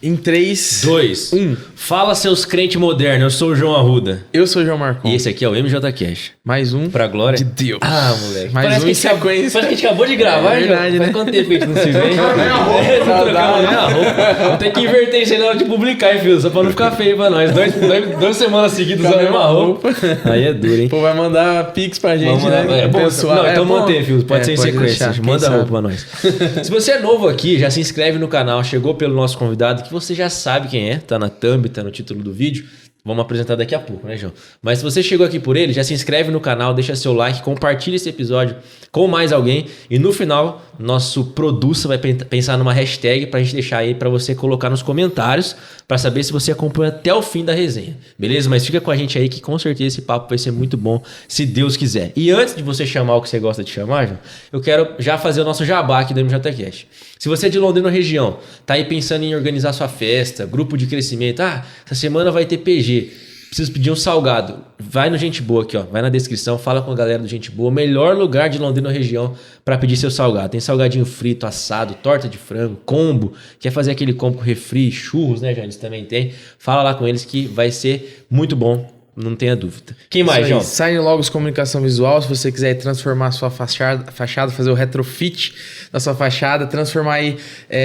Em 3, 2, 1. Fala, seus crentes modernos. Eu sou o João Arruda. Eu sou o João Marcon. E esse aqui é o MJ Cash. Mais um. Pra glória De Deus. Ah, moleque. Mais Parece um que em sequência. Parece que a gente acabou de gravar, É verdade, João. né? Faz quanto tempo que a gente não se vê? Saudade. Vamos ter que inverter isso aí na hora de publicar, hein, filho? Só pra não ficar feio pra nós. Duas semanas seguidas usando a mesma roupa. Aí é duro, hein? Pô, vai mandar pix pra gente, né? É bom, Pessoal, não, então bom. mantém, filho. Pode ser em pode sequência. deixar, Manda quem roupa sabe. pra nós. Se você é novo aqui, já se inscreve no canal. Chegou pelo nosso convidado, que você já sabe quem é. Tá na thumb, tá no título do vídeo. Vamos apresentar daqui a pouco, né, João? Mas se você chegou aqui por ele, já se inscreve no canal, deixa seu like, compartilha esse episódio com mais alguém. E no final, nosso producer vai pensar numa hashtag pra gente deixar aí pra você colocar nos comentários pra saber se você acompanha até o fim da resenha. Beleza? Mas fica com a gente aí que com certeza esse papo vai ser muito bom, se Deus quiser. E antes de você chamar o que você gosta de chamar, João, eu quero já fazer o nosso jabá aqui do MJCast. Se você é de Londrina região, tá aí pensando em organizar sua festa, grupo de crescimento, essa semana vai ter PG, preciso pedir um salgado, vai no Gente Boa aqui, ó, vai na descrição, fala com a galera do Gente Boa, melhor lugar de Londrina região para pedir seu salgado. Tem salgadinho frito, assado, torta de frango, combo, quer fazer aquele combo com refri, churros, né, Eles também tem. Fala lá com eles que vai ser muito bom. Não tenha dúvida. Quem mais, João? Sign Logos Comunicação Visual, se você quiser transformar a sua fachada, fazer o retrofit da sua fachada, transformar aí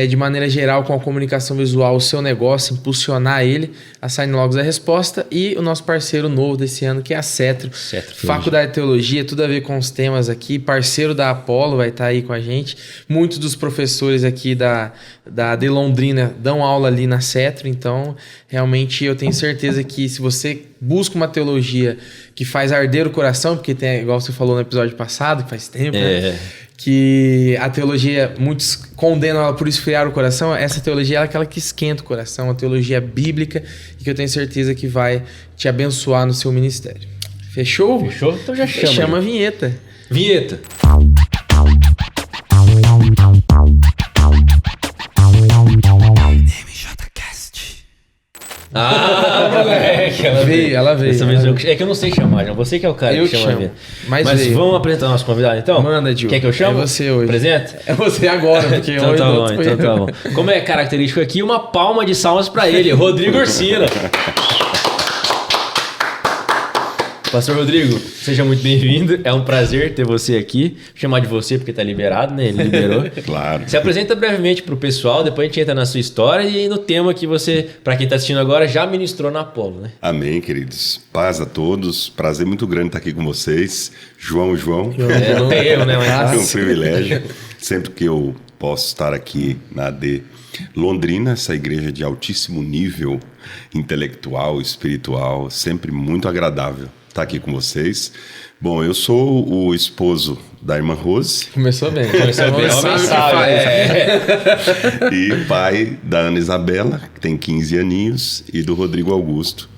de maneira geral com a comunicação visual o seu negócio, impulsionar ele, a Sign Logos é a resposta. E o nosso parceiro novo desse ano, que é a Cetro. Faculdade de Teologia, tudo a ver com os temas aqui. Parceiro da Apollo vai estar aí com a gente. Muitos dos professores aqui de Londrina dão aula ali na Cetro, então realmente eu tenho certeza que se você busca uma teologia que faz arder o coração, porque tem, igual você falou no episódio passado, que faz tempo, né? Que a teologia, muitos condenam ela por esfriar o coração. Essa teologia é aquela que esquenta o coração, uma teologia bíblica, e que eu tenho certeza que vai te abençoar no seu ministério. Fechou? Fechou? Então já chama. Chama a vinheta. Vinheta. Moleque, ela veio. É que eu não sei chamar, João. Você que é o cara eu que chama. Chamo. Mas vamos apresentar o nosso convidado, então? Manda, Gil. Quer que eu chame? É você hoje. Presente? É você agora, porque então hoje tá bom. Como é característico aqui, uma palma de salvas pra ele, Rodrigo Orsina. Pastor Rodrigo, seja muito bem-vindo. É um prazer ter você aqui. Vou chamar de você porque tá liberado, né? Ele liberou. Claro. Se apresenta brevemente pro pessoal, depois a gente entra na sua história e no tema que você, pra quem tá assistindo agora, já ministrou na Apollo, né? Amém, queridos. Paz a todos. Prazer muito grande estar aqui com vocês. João. Não tem erro, né? É um privilégio. Sempre que eu posso estar aqui na AD Londrina, essa igreja de altíssimo nível intelectual, espiritual, sempre muito agradável estar aqui com vocês. Bom, eu sou o esposo da irmã Rose. Começou bem. Homem sabe. E pai da Ana Isabela, que tem 15 aninhos, e do Rodrigo Augusto,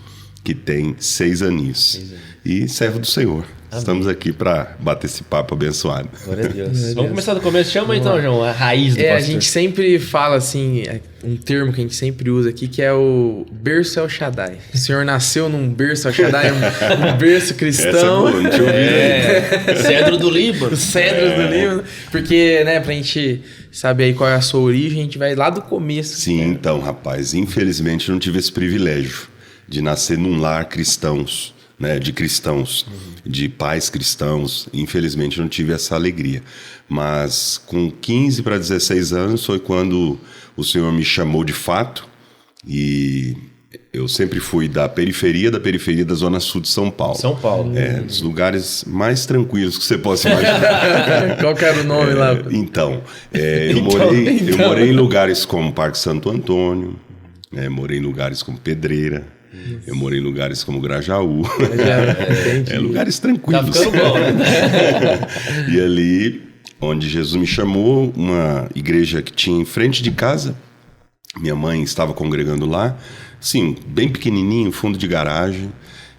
que tem 6 aninhos. E servo do Senhor. Amém. Estamos aqui para bater esse papo abençoado. Glória a Deus. Vamos começar do começo. Chama então, João, a raiz do pastor. A gente sempre fala assim, um termo que a gente sempre usa aqui, que é o berço El Shaddai. O senhor nasceu num berço El Shaddai, um berço cristão. Essa é boa, não tinha ouvido. Cedro do Líbano. Os cedros do Líbano. Porque, né, pra gente saber aí qual é a sua origem, a gente vai lá do começo. Sim, então, rapaz, infelizmente eu não tive esse privilégio de nascer num lar cristãos. Né, de cristãos, de pais cristãos. Infelizmente eu não tive essa alegria, mas com 15 para 16 anos foi quando o Senhor me chamou de fato, e eu sempre fui da periferia da Zona Sul de São Paulo. Dos lugares mais tranquilos que você possa imaginar. Qual que era o nome lá? Então, eu morei em lugares como Parque Santo Antônio, morei em lugares como Pedreira, eu morei em lugares como Grajaú. Lugares tranquilos. Tá ficando bom, né? E ali, onde Jesus me chamou, uma igreja que tinha em frente de casa, minha mãe estava congregando lá, sim, bem pequenininho, fundo de garagem,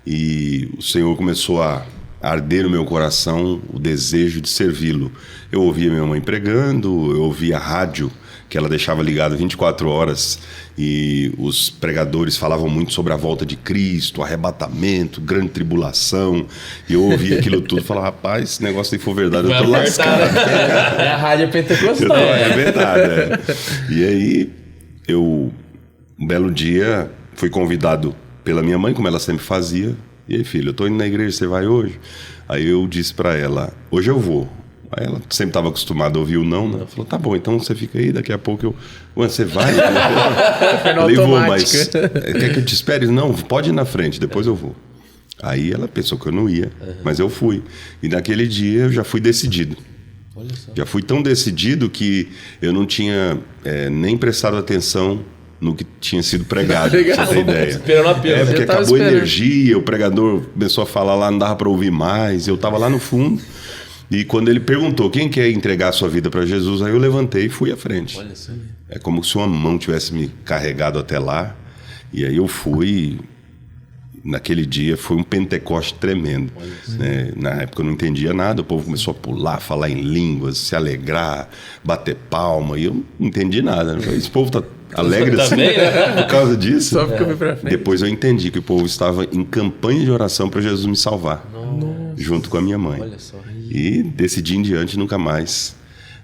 e o Senhor começou a arder no meu coração o desejo de servi-lo. Eu ouvia minha mãe pregando, eu ouvia a rádio, que ela deixava ligada 24 horas, e os pregadores falavam muito sobre a volta de Cristo, arrebatamento, grande tribulação, e eu ouvia aquilo tudo e falava, rapaz, esse negócio aí for verdade, eu tô lascado. É a rádio pentecostal. É verdade, E aí, eu Um belo dia, fui convidado pela minha mãe, como ela sempre fazia. E aí, filho, eu tô indo na igreja, você vai hoje? Aí eu disse pra ela, hoje eu vou. Aí ela sempre estava acostumada a ouvir o não, né? Ela falou, tá bom, então você fica aí, daqui a pouco eu... Ué, você vai? Eu falei, vou, mas quer que eu te espere? Não, pode ir na frente, depois eu vou. Aí ela pensou que eu não ia, mas eu fui. E naquele dia eu já fui decidido. Olha só. Já fui tão decidido que eu não tinha nem prestado atenção no que tinha sido pregado, pra você ter ideia. Esperando a pena. Porque acabou a energia, o pregador começou a falar lá, não dava para ouvir mais, eu tava lá no fundo. E quando ele perguntou quem quer entregar a sua vida para Jesus, aí eu levantei e fui à frente. Olha só. É como se uma mão tivesse me carregado até lá. E aí eu fui. Naquele dia foi um pentecoste tremendo. Né? Na época eu não entendia nada, o povo começou a pular, falar em línguas, se alegrar, bater palma, e eu não entendi nada. Né? Esse povo tá alegre assim, por causa disso. Só porque eu fui pra frente. Depois eu entendi que o povo estava em campanha de oração para Jesus me salvar. Nossa. Junto com a minha mãe. Olha só. E decidi em diante, nunca mais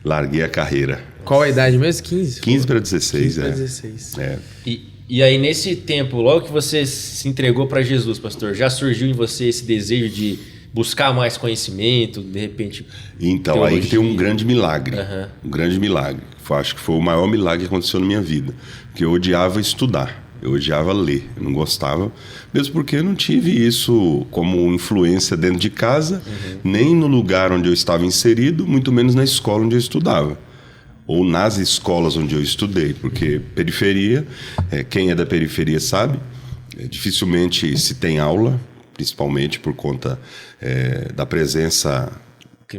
larguei a carreira. Qual a idade mesmo? 15? 15 para 16, 15 para 16. É. E aí, nesse tempo, logo que você se entregou para Jesus, pastor, já surgiu em você esse desejo de buscar mais conhecimento, de repente... Então, teologia. aí que tem um grande milagre. Uhum. Um grande milagre. Acho que foi o maior milagre que aconteceu na minha vida. Porque eu odiava estudar. Eu odiava ler. Eu não gostava. Mesmo porque eu não tive isso como influência dentro de casa, nem no lugar onde eu estava inserido, muito menos na escola onde eu estudava. Ou nas escolas onde eu estudei. Porque periferia, quem é da periferia sabe, dificilmente se tem aula, principalmente por conta da presença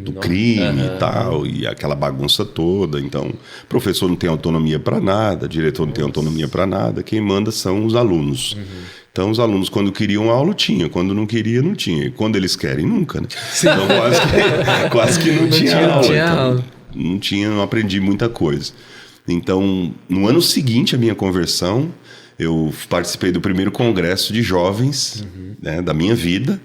do crime e tal, e aquela bagunça toda. Então, o professor não tem autonomia para nada, o diretor não tem autonomia para nada, quem manda são os alunos. Então, os alunos, quando queriam aula, tinha, quando não queria, não tinha. E quando eles querem, nunca, né? Então, quase que não tinha aula. Então, não aprendi muita coisa. Então, no ano seguinte à minha conversão, eu participei do primeiro congresso de jovens, né, da minha vida.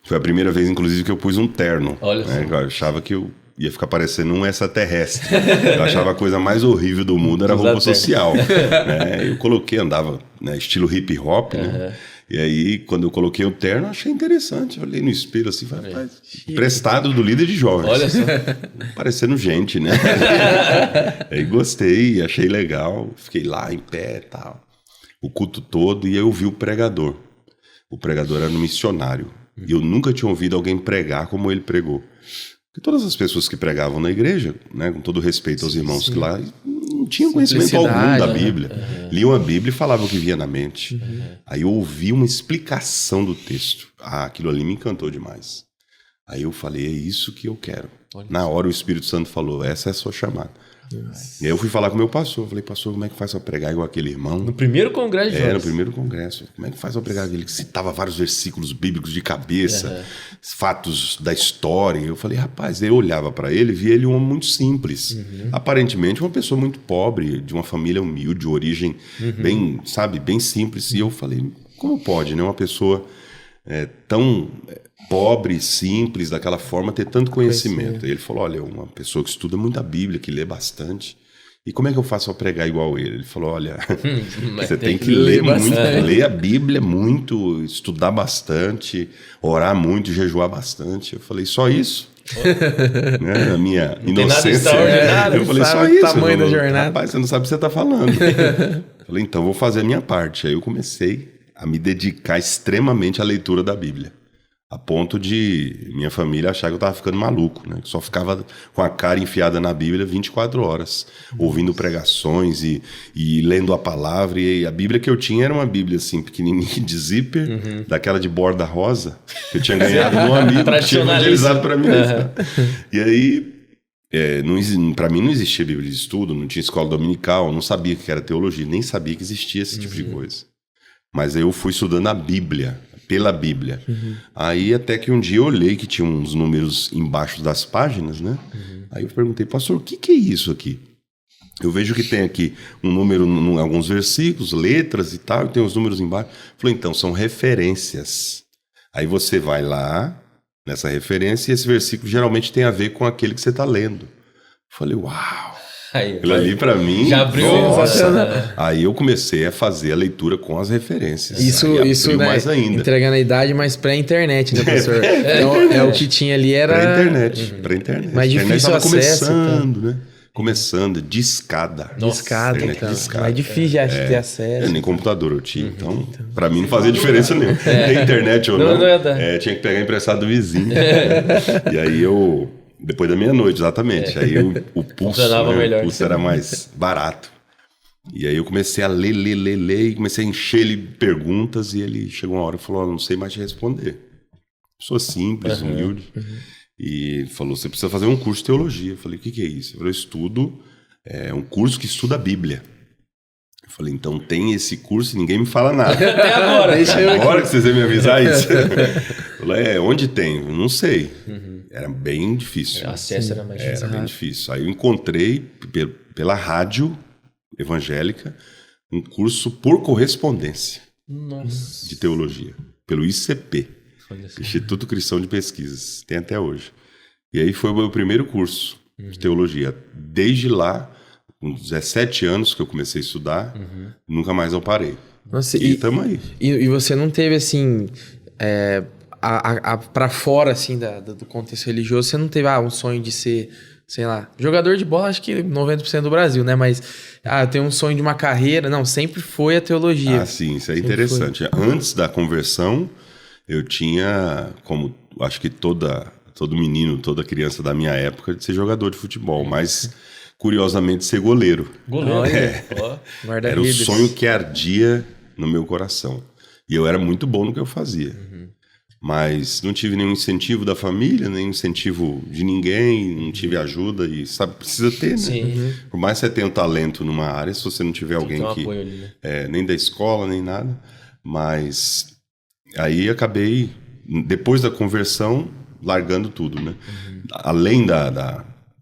Foi a primeira vez, inclusive, que eu pus um terno. Olha né? só. Eu achava que eu ia ficar parecendo um extraterrestre. Eu achava a coisa mais horrível do mundo era a roupa social. Né? Eu coloquei, andava, né, estilo hip hop, né? E aí, quando eu coloquei o terno, eu achei interessante. Eu olhei no espelho assim, falei, prestado do líder de jovens. Olha só. Parecendo gente, né? Aí gostei, achei legal. Fiquei lá em pé e tal. O culto todo, e aí eu vi o pregador. O pregador era um missionário. E eu nunca tinha ouvido alguém pregar como ele pregou. Porque todas as pessoas que pregavam na igreja, né, com todo respeito aos irmãos que lá, não tinham conhecimento algum da Bíblia. Liam a Bíblia e falavam o que via na mente. Aí eu ouvi uma explicação do texto. Aquilo ali me encantou demais. Aí eu falei, é isso que eu quero. Na hora o Espírito Santo falou, essa é a sua chamada. E aí eu fui falar com o meu pastor. Eu falei, pastor, como é que faz pra pregar igual aquele irmão? No primeiro congresso de jovens. No primeiro congresso. Como é que faz pra pregar aquele que citava vários versículos bíblicos de cabeça, fatos da história? Eu falei, rapaz, eu olhava pra ele e via ele um homem muito simples. Aparentemente uma pessoa muito pobre, de uma família humilde, de origem bem, sabe, bem simples. E eu falei, como pode, né? Uma pessoa tão pobre, simples, daquela forma, ter tanto conhecimento. E ele falou, olha, uma pessoa que estuda muito a Bíblia, que lê bastante. E como é que eu faço para pregar igual ele? Ele falou, olha, você tem que ler muito, ler a Bíblia muito, estudar bastante, orar muito, jejuar bastante. Eu falei, só isso? Né? Na minha inocência. Eu falei, só isso? O tamanho da jornada. Rapaz, você não sabe o que você está falando. Eu falei, então vou fazer a minha parte. Aí eu comecei a me dedicar extremamente à leitura da Bíblia. A ponto de minha família achar que eu estava ficando maluco, né? Que só ficava com a cara enfiada na Bíblia 24 horas, ouvindo pregações e lendo a palavra. E a Bíblia que eu tinha era uma Bíblia assim, pequenininha, de zíper, daquela de borda rosa, que eu tinha ganhado de um amigo que tinha evangelizado para mim. E aí, para mim não existia Bíblia de estudo, não tinha escola dominical, não sabia o que era teologia, nem sabia que existia esse tipo de coisa. Mas aí eu fui estudando a Bíblia, pela Bíblia. Aí até que um dia eu olhei que tinha uns números embaixo das páginas, né? Aí eu perguntei, pastor, o que é isso aqui? Eu vejo que tem aqui um número em alguns versículos, letras e tal, e tem os números embaixo. Falei, então, são referências. Aí você vai lá, nessa referência, e esse versículo geralmente tem a ver com aquele que você está lendo. Falei, uau! Aquilo ali pra mim... Já abriu. Aí eu comecei a fazer a leitura com as referências. Isso né, mais ainda. Entregando a idade, mas pré-internet, né, professor? Então, o que tinha ali era... Pré-internet. Mais difícil o acesso. Começando, né? Começando, de escada. Discada, então. Mais difícil de ter acesso. Nem computador eu tinha, então pra mim não fazia diferença nenhuma. Ter internet ou não, tinha que pegar emprestado do vizinho. E aí depois da meia-noite, exatamente. Aí o pulso, o pulso era mais barato. E aí eu comecei a ler, e comecei a encher ele de perguntas, e ele chegou uma hora e falou, não sei mais te responder. Sou simples, humilde. E falou, você precisa fazer um curso de teologia. Eu falei, o que é isso? Ele falou, eu estudo, um curso que estuda a Bíblia. Eu falei, então tem esse curso e ninguém me fala nada. Até agora. Agora que vocês vão me avisar isso. Eu falei, onde tem? Eu não sei. Era bem difícil. O acesso era mais difícil. Era bem difícil. Aí eu encontrei, pela rádio evangélica, um curso por correspondência. Nossa. De teologia. Pelo ICP. Instituto Cristão de Pesquisas, tem até hoje. E aí foi o meu primeiro curso de teologia. Desde lá, com 17 anos que eu comecei a estudar, nunca mais eu parei. Nossa, e estamos aí. E você não teve, assim, pra fora, assim, do contexto religioso, você não teve um sonho de ser, sei lá, jogador de bola, acho que 90% do Brasil, né? Mas, eu tenho um sonho de uma carreira. Não, sempre foi a teologia. Sim, isso é interessante. Antes da conversão, eu tinha, como acho que todo menino, toda criança da minha época, de ser jogador de futebol, mas curiosamente ser goleiro. Era o sonho que ardia no meu coração. E eu era muito bom no que eu fazia. Mas não tive nenhum incentivo da família, nenhum incentivo de ninguém, não tive ajuda. E sabe, precisa ter, né? Sim. Por mais que você tenha um talento numa área, se você não tiver alguém tem um que... apoio ali, né? Nem da escola, nem nada. Mas... Aí acabei, depois da conversão, largando tudo, né? Além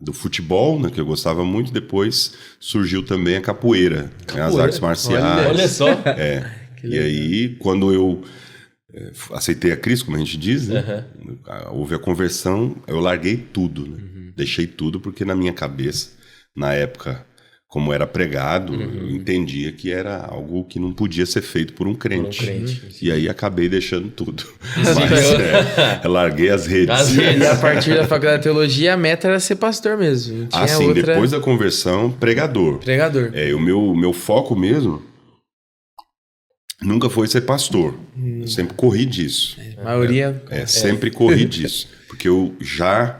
do futebol, né, que eu gostava muito, depois surgiu também a capoeira. Né, as artes marciais. Olha só. E aí, quando eu aceitei a Cristo, como a gente diz, né? Houve a conversão, eu larguei tudo, né? Deixei tudo, porque na minha cabeça, na época... Como era pregado, eu entendia que era algo que não podia ser feito por um crente. E aí acabei deixando tudo. Mas eu larguei as redes. E a partir da faculdade de teologia, a meta era ser pastor mesmo. Depois da conversão, pregador. O meu foco mesmo nunca foi ser pastor. Eu sempre corri disso. A maioria... Sempre corri disso. Porque eu já,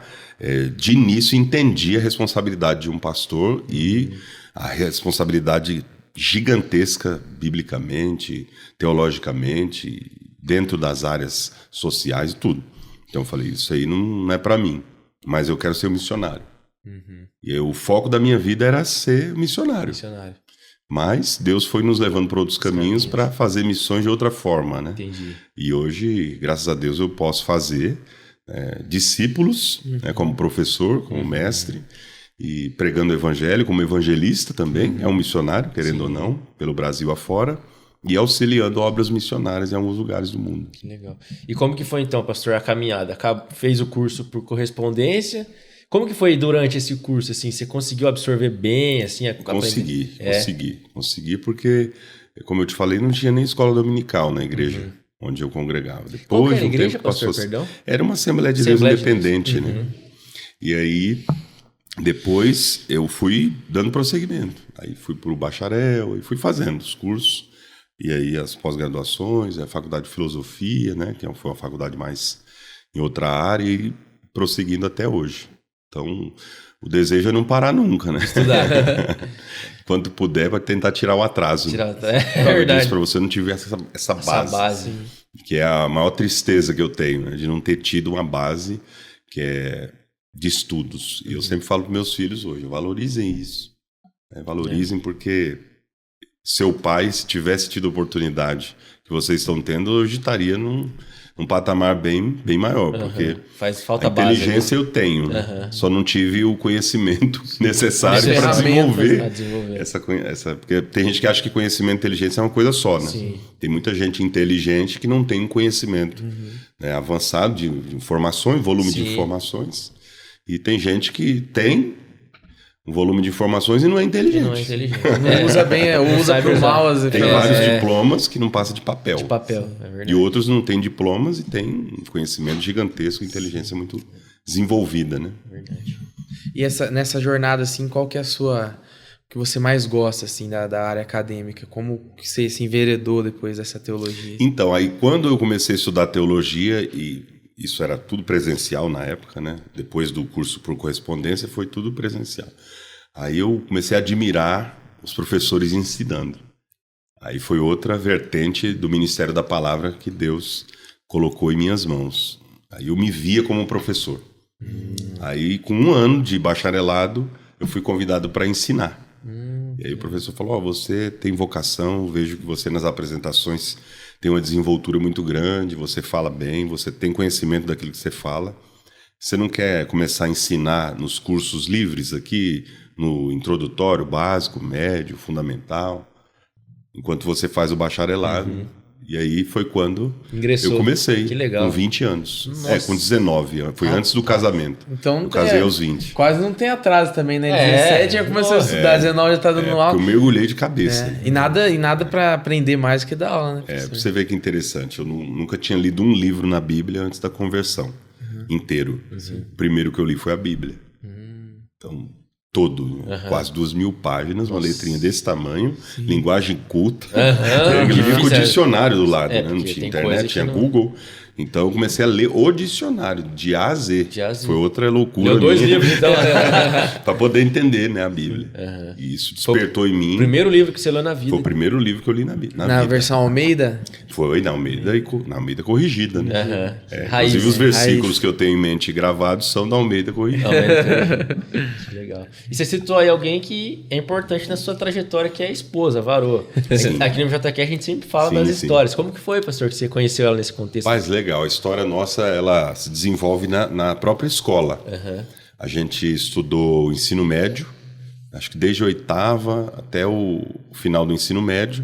de início, entendi a responsabilidade de um pastor e... a responsabilidade gigantesca, biblicamente, teologicamente, dentro das áreas sociais e tudo. Então eu falei, isso aí não é para mim, mas eu quero ser um missionário. E o foco da minha vida era ser missionário. Mas Deus foi nos levando para outros caminhos para fazer missões de outra forma, né? Entendi. E hoje, graças a Deus, eu posso fazer discípulos, né, como professor, como mestre, e pregando o evangelho como evangelista também, é um missionário, querendo ou não, pelo Brasil afora, e auxiliando obras missionárias em alguns lugares do mundo. Que legal. E como que foi então, pastor, a caminhada? Fez o curso por correspondência? Como que foi durante esse curso, assim? Você conseguiu absorver bem, assim? Consegui porque, como eu te falei, não tinha nem escola dominical na igreja onde eu congregava. Depois, qual que era a igreja, pastor, perdão? Era uma Assembleia de Deus independente, né? E aí... Depois eu fui dando prosseguimento. Aí fui para o bacharel e fui fazendo os cursos. E aí as pós-graduações, a faculdade de filosofia, né? Que foi uma faculdade mais em outra área e prosseguindo até hoje. Então, o desejo é não parar nunca, né? Estudar. Quanto puder, para tentar tirar o atraso. É verdade. Para você não tiver essa base. Que é a maior tristeza que eu tenho, né? De não ter tido uma base que é... de estudos. E eu sempre falo para meus filhos hoje, valorizem isso. Valorizem porque seu pai, se tivesse tido a oportunidade que vocês estão tendo, hoje estaria num patamar bem maior. Porque faz falta a inteligência eu tenho. Só não tive o conhecimento necessário para desenvolver. Porque tem gente que acha que conhecimento e inteligência é uma coisa só, né? Sim. Tem muita gente inteligente que não tem um conhecimento avançado de informações, volume de informações. E tem gente que tem, um volume de informações e não é inteligente. Não é inteligente. Não usa bem, usa pro mal as Tem vários diplomas que não passam de papel. De papel, é verdade. E outros não têm diplomas e têm um conhecimento gigantesco, inteligência muito desenvolvida, né? Verdade. E nessa jornada, assim, qual que é a sua... que você mais gosta, assim, da área acadêmica? Como que você se enveredou depois dessa teologia? Então, aí quando eu comecei a estudar teologia, e isso era tudo presencial na época, né? Depois do curso por correspondência, foi tudo presencial. Aí eu comecei a admirar os professores ensinando. Aí foi outra vertente do Ministério da Palavra que Deus colocou em minhas mãos. Aí eu me via como professor. Aí, com 1 ano de bacharelado, eu fui convidado para ensinar. E aí o professor falou, você tem vocação, vejo que você nas apresentações tem uma desenvoltura muito grande, você fala bem, você tem conhecimento daquilo que você fala. Você não quer começar a ensinar nos cursos livres aqui, no introdutório, básico, médio, fundamental, enquanto você faz o bacharelado? E aí foi quando Ingressou. eu comecei, que legal. com 20 anos. Nossa. Com 19, foi antes do casamento. Então, eu casei aos 20. Quase não tem atraso também, né? É. 17 já começou a estudar, 19 já tá dando aula. Porque eu mergulhei de cabeça. E nada pra aprender mais que dar aula, né? Pra você ver que interessante. Eu nunca tinha lido um livro na Bíblia antes da conversão, inteiro. O primeiro que eu li foi a Bíblia. Então, todo, quase 2.000 páginas, uma letrinha desse tamanho, linguagem culta. Eu li com o dicionário do lado, né? Não tinha internet, tinha Google. Então eu comecei a ler o dicionário, de A a Z. Foi outra loucura. Leu 2 livros, então. Para poder entender, né, a Bíblia. E isso despertou em mim. O primeiro livro que você leu na vida. Foi o primeiro livro que eu li na vida. Na versão Almeida? Foi na Almeida corrigida, né? Raiz, inclusive os versículos raiz. que eu tenho em mente gravados são da Almeida corrigida. Legal. E você citou aí alguém que é importante na sua trajetória, que é a esposa, Varô. Aqui no JQ a gente sempre fala das histórias. Como que foi, pastor, que você conheceu ela nesse contexto? Mas legal, a história nossa, ela se desenvolve na própria escola. A gente estudou o ensino médio, acho que desde a 8ª até o final do ensino médio.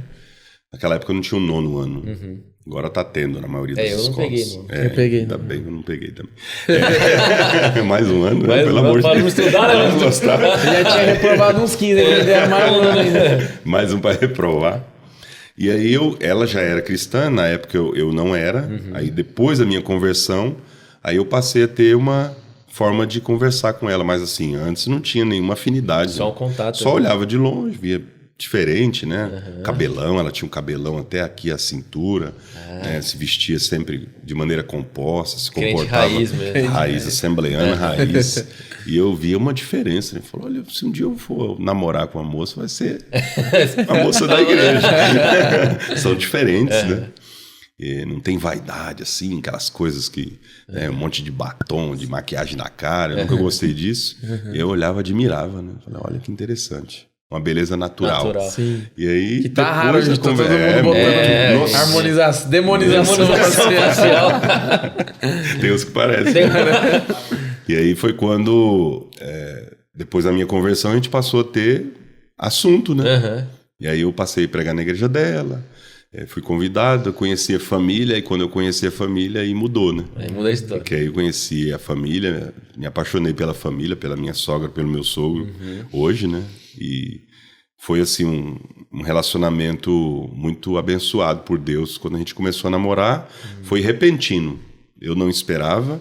Naquela época não tinha o 9º ano. Agora está tendo na maioria das escolas. Eu não peguei, não. Eu peguei. Ainda bem que eu não peguei também. Mais um ano, né? Mais Pelo um ano amor de para Deus. não estudar, né? Não gostar. Já tinha reprovado uns 15, ele deu mais um ano ainda. Mais um para reprovar. E aí ela já era cristã, na época eu não era. Aí depois da minha conversão, aí eu passei a ter uma forma de conversar com ela. Mas assim, antes não tinha nenhuma afinidade. Só um contato. Só olhava de longe, via diferente, né? Cabelão, ela tinha um cabelão até aqui a cintura, né? Se vestia sempre de maneira composta, se comportava raiz mesmo. Raiz assembleana, raiz. E eu via uma diferença, né? Falou, olha, se um dia eu for namorar com uma moça, vai ser a moça da igreja. São diferentes, né? E não tem vaidade, assim, aquelas coisas que... um monte de batom, de maquiagem na cara. Eu nunca gostei disso. E eu olhava, admirava, né? Falei, olha que interessante. Uma beleza natural. Sim. E aí... Que tá raro, gente. Todo mundo botando... Harmonização, demonização facial. Tem os que parecem. E aí foi quando, depois da minha conversão, a gente passou a ter assunto, né? E aí eu passei a pregar na igreja dela, fui convidado, conheci a família, e quando eu conheci a família, aí mudou, né? Aí muda a história. Porque aí eu conheci a família, me apaixonei pela família, pela minha sogra, pelo meu sogro, hoje, né? E foi assim um relacionamento muito abençoado por Deus. Quando a gente começou a namorar, foi repentino. Eu não esperava,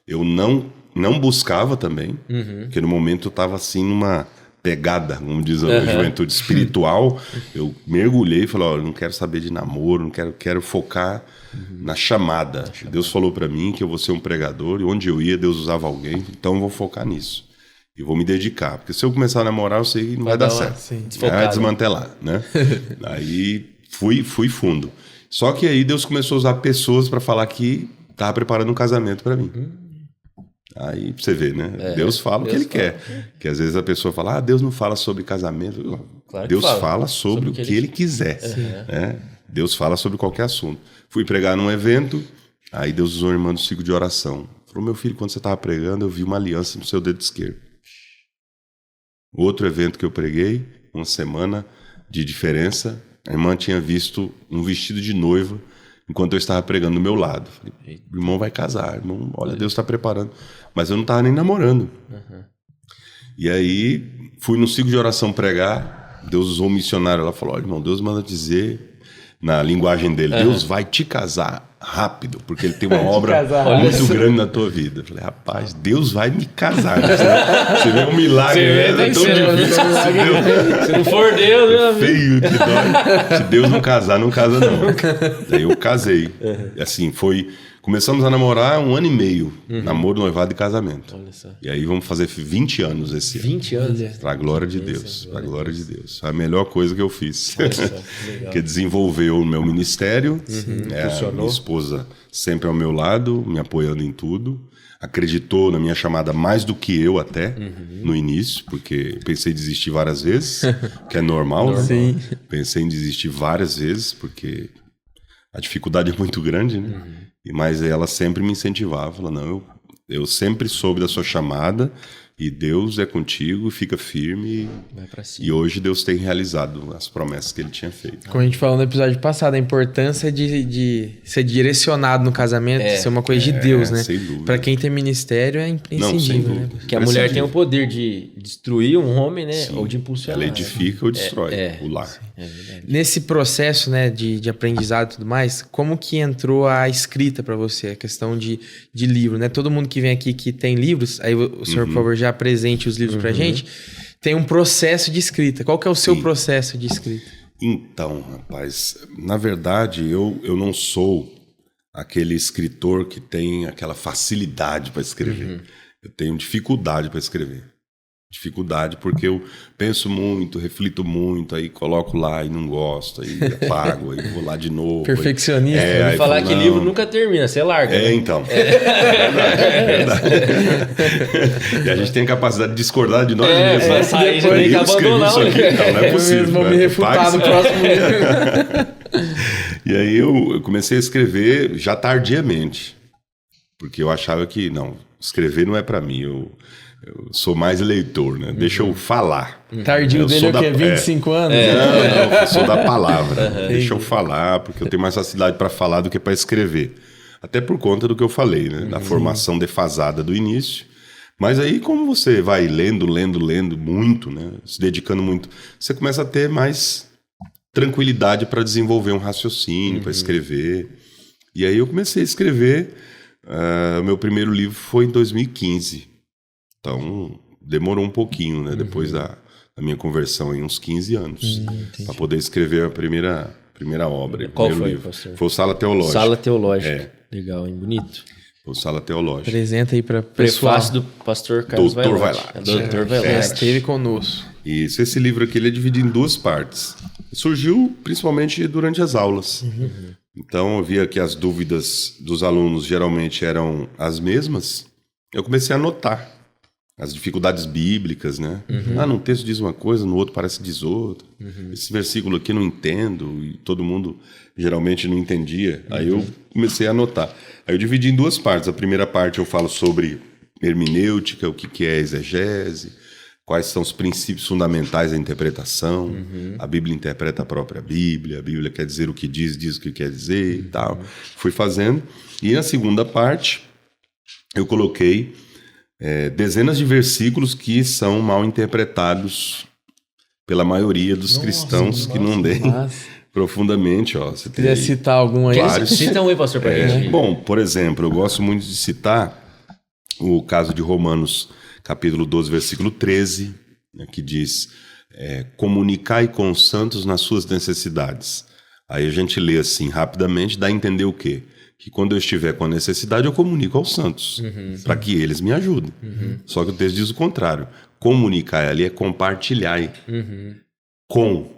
eu não buscava também, porque no momento eu estava assim numa pegada, como diz a juventude espiritual. Eu mergulhei e falei, eu não quero saber de namoro, não quero focar na chamada. Deus falou para mim que eu vou ser um pregador, e onde eu ia Deus usava alguém, então eu vou focar nisso. E vou me dedicar, porque se eu começar a namorar, eu sei que não vai dar certo. Vai desmantelar, né? Aí fui fundo. Só que aí Deus começou a usar pessoas para falar que estava preparando um casamento para mim. Aí você vê, né? Deus fala o que Ele quer. Que às vezes a pessoa fala, Deus não fala sobre casamento. Claro Deus fala sobre o que Ele quiser. Né? Deus fala sobre qualquer assunto. Fui pregar num evento, aí Deus usou a irmã do ciclo de oração. Falou, meu filho, quando você estava pregando, eu vi uma aliança no seu dedo esquerdo. Outro evento que eu preguei, uma semana de diferença, a irmã tinha visto um vestido de noiva enquanto eu estava pregando do meu lado. Falei, o irmão vai casar, irmão, olha, Deus está preparando. Mas eu não estava nem namorando. E aí, fui no ciclo de oração pregar, Deus usou um missionário lá, falou, olha, irmão, Deus manda dizer, na linguagem dele, Deus vai te casar rápido, porque ele tem uma obra muito grande na tua vida. Eu falei, rapaz, Deus vai me casar. Você vê um milagre, é tão difícil. Se não for Deus, meu amigo. Feio que dói. Se Deus não casar, não casa não. Daí eu casei. Assim, começamos a namorar 1 ano e meio. Namoro, noivado e casamento. Olha só. E aí vamos fazer 20 anos esse ano. 20 anos? Pra glória de Deus. Pra glória de Deus. A melhor coisa que eu fiz. Que desenvolveu o meu ministério. A minha esposa sempre ao meu lado, me apoiando em tudo. Acreditou na minha chamada mais do que eu até, no início, porque pensei em desistir várias vezes, que é normal. Sim. Pensei em desistir várias vezes, porque a dificuldade é muito grande, né? Mas ela sempre me incentivava, falou, não, eu sempre soube da sua chamada e Deus é contigo, fica firme. Vai pra cima. E hoje Deus tem realizado as promessas que ele tinha feito. Como a gente falou no episódio passado, a importância de ser direcionado no casamento, ser uma coisa de Deus, né? Sem dúvida. Pra quem tem ministério é imprescindível, né? Porque a mulher tem o poder de destruir um homem, né? Sim. Ou de impulsionar. Ela edifica ou destrói o lar. É verdade. Nesse processo, né, de aprendizado e tudo mais, como que entrou a escrita pra você? A questão de livro, né? Todo mundo que vem aqui que tem livros, aí o senhor, por favor, já apresente os livros pra gente, tem um processo de escrita. Qual que é o seu processo de escrita? Então, rapaz, na verdade, eu não sou aquele escritor que tem aquela facilidade para escrever. Eu tenho dificuldade para escrever. Dificuldade porque eu penso muito, reflito muito, aí coloco lá e não gosto, aí apago, aí vou lá de novo. Perfeccionista. Aí, Eu vou falar que livro nunca termina, você larga. Né? Então. É verdade. E a gente tem a capacidade de discordar de nós mesmos. Mas aí já tem que abandonar. Não é possível. Mesmo, vou me refutar no próximo livro. E aí eu comecei a escrever já tardiamente, porque eu achava que, não, escrever não é pra mim, eu sou mais leitor, né? Deixa eu falar. Tardio dele é o quê? 25 anos? Não, eu sou da palavra. Deixa eu falar, porque eu tenho mais facilidade para falar do que para escrever. Até por conta do que eu falei, né? Da formação defasada do início. Mas aí, como você vai lendo muito, né? Se dedicando muito, você começa a ter mais tranquilidade para desenvolver um raciocínio, para escrever. E aí eu comecei a escrever. O meu primeiro livro foi em 2015. Então, demorou um pouquinho, né? Depois da minha conversão, em uns 15 anos, para poder escrever a primeira obra. Qual foi, livro. pastor? Foi o Sala Teológica. Sala Teológica. Legal, hein? Bonito. Foi o Sala Teológica. Apresenta aí para pessoal. Prefácio do pastor Carlos Doutor Vailate. Doutor Já Vailate. esteve conosco. Isso, esse livro aqui ele é dividido em 2 partes. Surgiu principalmente durante as aulas. Então, eu via que as dúvidas dos alunos geralmente eram as mesmas. Eu comecei a anotar as dificuldades bíblicas, né? Num texto diz uma coisa, no outro parece que diz outra. Esse versículo aqui eu não entendo, e todo mundo geralmente não entendia. Aí eu comecei a anotar. Aí eu dividi em 2 partes. A primeira parte eu falo sobre hermenêutica, o que é exegese, quais são os princípios fundamentais da interpretação. A Bíblia interpreta a própria Bíblia, a Bíblia quer dizer o que diz o que quer dizer e tal. Fui fazendo. E na segunda parte eu coloquei dezenas de versículos que são mal interpretados pela maioria dos cristãos que não leem profundamente. Se quiser citar algum aí. Cita um aí, pastor, pra gente. Bom, por exemplo, eu gosto muito de citar o caso de Romanos, capítulo 12, versículo 13, né, que diz, comunicai com os santos nas suas necessidades. Aí a gente lê assim rapidamente, dá a entender o quê? Que quando eu estiver com a necessidade, eu comunico aos santos, para que eles me ajudem. Só que o texto diz o contrário. Comunicar ali é compartilhar. Com.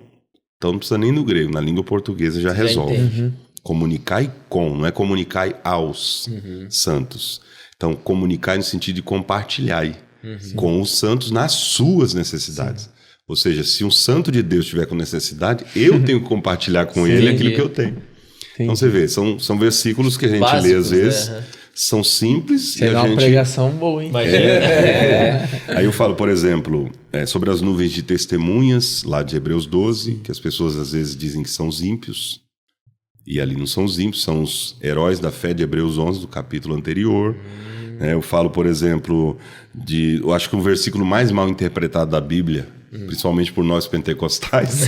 Então não precisa nem no grego, na língua portuguesa já resolve. Comunicai com, não é comunicai aos santos. Então, comunicai no sentido de compartilhar com os santos nas suas necessidades. Ou seja, se um santo de Deus estiver com necessidade, eu tenho que compartilhar com ele aquilo que eu tenho. Então você vê, são versículos que a gente lê às vezes, são simples. Você dá uma pregação boa, hein? Aí eu falo, por exemplo, sobre as nuvens de testemunhas, lá de Hebreus 12, que as pessoas às vezes dizem que são os ímpios, e ali não são os ímpios, são os heróis da fé de Hebreus 11, do capítulo anterior. Eu falo, por exemplo, eu acho que o versículo mais mal interpretado da Bíblia, principalmente por nós pentecostais,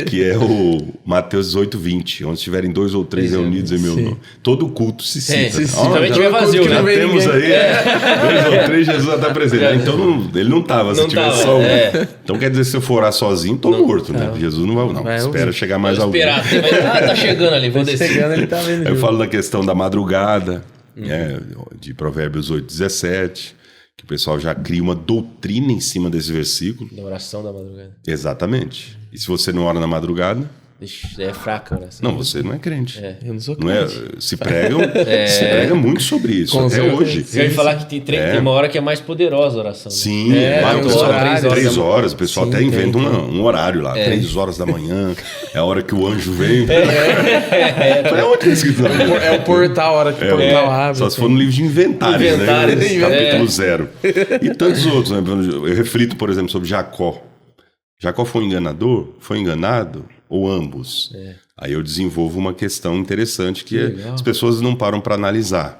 que é o Mateus 18:20, onde estiverem 2 ou 3 reunidos em meu nome. Todo culto se cita. Também tiver vazio, já né? temos aí 2 ou 3, Jesus já está presente. Então ele não estava, se tiver só um. Então quer dizer, se eu for orar sozinho, estou morto, né? Jesus não vai, não. Espera chegar mais alguém. Tá chegando ali, vou descer. Chegando, ele tá vendo. Eu falo da questão da madrugada, de Provérbios 8:17, que o pessoal já cria uma doutrina em cima desse versículo. Da oração da madrugada. Exatamente. E se você não ora na madrugada... Ixi, é fraca a oração. Não, você não é crente. Eu não sou Não crente. se prega muito sobre isso, Com até certeza. hoje. Você vai falar que tem uma hora que é mais poderosa a oração. Né? Sim, É, o pessoal, horário, 3 horas, o pessoal até inventa tem. um horário lá, 3 horas da manhã, é a hora que o anjo vem. É onde é escrito? É o portal, a hora que o portal abre. Só se for no livro de inventários, Inventários, né? Capítulo 0. E tantos outros, né? Eu reflito, por exemplo, sobre Jacó. Jacó foi um enganador? Foi enganado? Ou ambos? Aí eu desenvolvo uma questão interessante que as pessoas não param para analisar.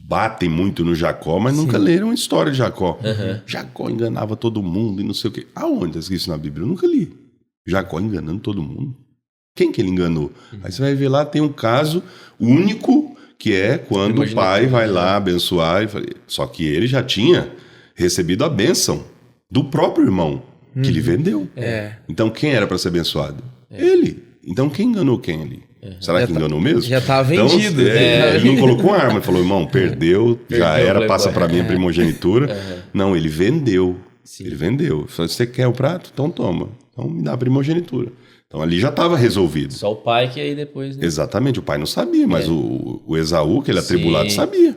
Batem muito no Jacó, mas nunca leram a história de Jacó. Jacó enganava todo mundo e não sei o quê. Aonde está isso na Bíblia? Eu nunca li. Jacó enganando todo mundo. Quem que ele enganou? Aí você vai ver lá, tem um caso único, que é quando o pai vai lá abençoar. Só que ele já tinha recebido a bênção do próprio irmão, que ele vendeu. Então quem era para ser abençoado? Ele. Então quem enganou quem ali? Será que enganou mesmo? Já estava vendido. Então, ele não colocou uma arma, ele falou, irmão, perdeu, já era, passa para mim a primogenitura. Não, ele vendeu. Sim. Ele vendeu. Falou, você quer o prato? Então toma. Então me dá a primogenitura. Então ali já estava resolvido. Só o pai que aí depois... Né? Exatamente, o pai não sabia, mas o Esaú, que ele é atribulado, sabia.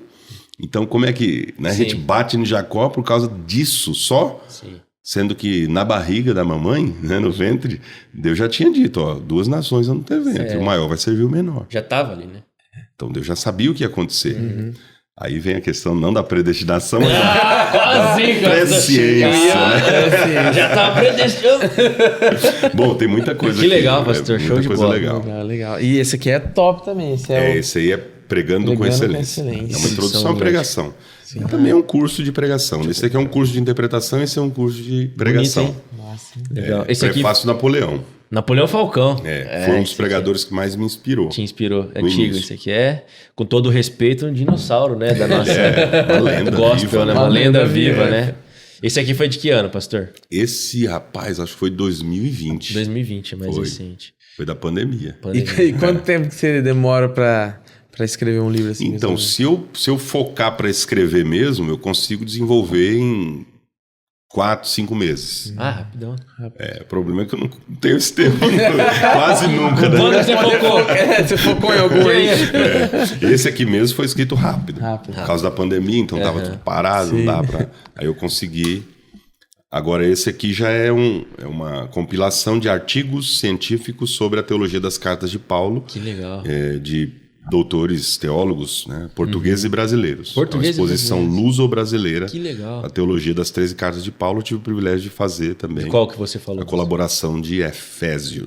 Então como é que a gente bate em Jacó por causa disso só? Sim. Sendo que na barriga da mamãe, né, no ventre, Deus já tinha dito, 2 nações vão ter ventre, o maior vai servir o menor. Já estava ali, né? Então Deus já sabia o que ia acontecer. Aí vem a questão não da predestinação, quase, da presciência, né? Já estava predestinado. Bom, tem muita coisa que legal, pastor, show de bola. Legal. E esse aqui é top também. Esse aí é pregando com excelência. É uma introdução à pregação. Sim. Também é um curso de pregação. Esse aqui é um curso de interpretação, esse é um curso de pregação. Nossa, legal. Esse aqui... Prefácio Napoleão. Napoleão Falcão. Foi um dos pregadores que mais me inspirou. Te inspirou. É antigo. Esse aqui é, com todo o respeito, um dinossauro, né? Da nossa uma lenda gospel, viva, né? Uma lenda viva, né? Esse aqui foi de que ano, pastor? Esse, rapaz, acho que foi 2020. 2020, é mais recente. Foi da pandemia. E quanto tempo que você demora para escrever um livro assim? Então, se eu focar para escrever mesmo, eu consigo desenvolver em 4, 5 meses. Rapidão. O problema é que eu não tenho esse tempo. Quase nunca, né? Quando você focou? Você focou em algum aí? Esse aqui mesmo foi escrito rápido. Por causa da pandemia, então tava tudo parado, não dá pra... Aí eu consegui. Agora, esse aqui já é uma compilação de artigos científicos sobre a teologia das cartas de Paulo. Que legal. De doutores, teólogos, né, portugueses e brasileiros. Uma exposição luso-brasileira. Que legal. A teologia das 13 cartas de Paulo, eu tive o privilégio de fazer também. De qual que você falou? A colaboração de Efésios.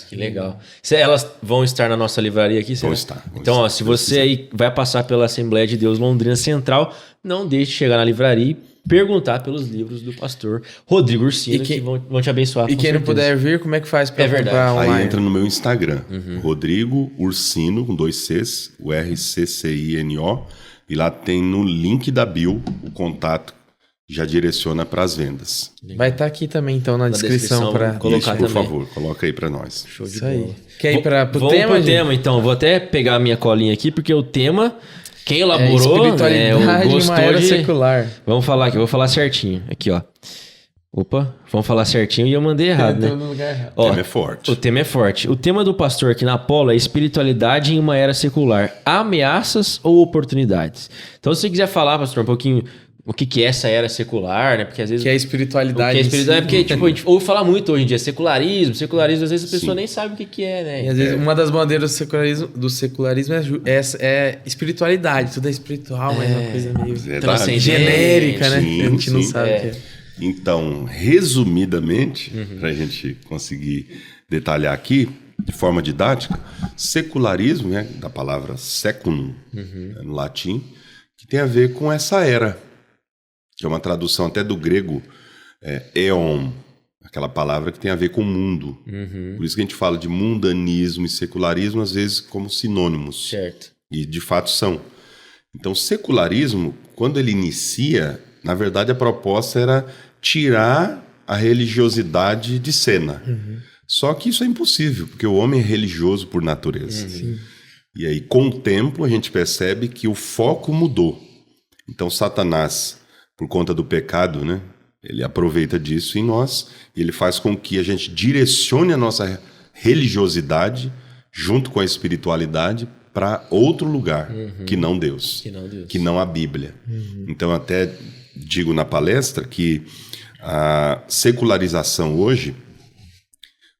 Que legal. Elas vão estar na nossa livraria aqui? Vão estar. Então, se você aí vai passar pela Assembleia de Deus Londrina Central, não deixe de chegar na livraria e perguntar pelos livros do pastor Rodrigo Ursino, que vão te abençoar. E quem não puder vir, como é que faz para comprar online? Aí entra no meu Instagram, Rodrigo Ursino, com 2 Cs, o RCCINO, e lá tem no link da bio o contato que já direciona para as vendas. Vai estar aqui também, então, na descrição para colocar também. Por favor, coloca aí para nós. Show de bola. Quer ir para o tema? Vamos pro tema, então. Vou até pegar a minha colinha aqui, porque o tema... Quem elaborou, espiritualidade gostou uma era secular. Vamos falar aqui, eu vou falar certinho. Aqui, ó. Opa, vamos falar certinho e eu mandei errado, né? O tema é forte. O tema é forte. O tema do pastor aqui na Apolo é espiritualidade em uma era secular. Ameaças ou oportunidades? Então, se você quiser falar, pastor, um pouquinho o que é essa era secular, né? Porque às vezes... Que é a espiritualidade. O que é espiritualidade, porque tipo, a gente ouve falar muito hoje em dia, secularismo, às vezes a pessoa nem sabe o que é, né? E às vezes uma das bandeiras do secularismo é espiritualidade, tudo é espiritual, mas é uma coisa meio genérica, né? A gente não sabe o que é. Então, resumidamente, para a gente conseguir detalhar aqui, de forma didática, secularismo, né, da palavra seculum, no latim, que tem a ver com essa era, que é uma tradução até do grego, éon, aquela palavra que tem a ver com mundo. Por isso que a gente fala de mundanismo e secularismo, às vezes, como sinônimos. Certo. E, de fato, são. Então, secularismo, quando ele inicia, na verdade, a proposta era tirar a religiosidade de cena. Só que isso é impossível, porque o homem é religioso por natureza. E aí, com o tempo, a gente percebe que o foco mudou. Então, Satanás, por conta do pecado, né, ele aproveita disso em nós e ele faz com que a gente direcione a nossa religiosidade junto com a espiritualidade para outro lugar que não Deus, que não a Bíblia. Então, até digo na palestra que a secularização hoje,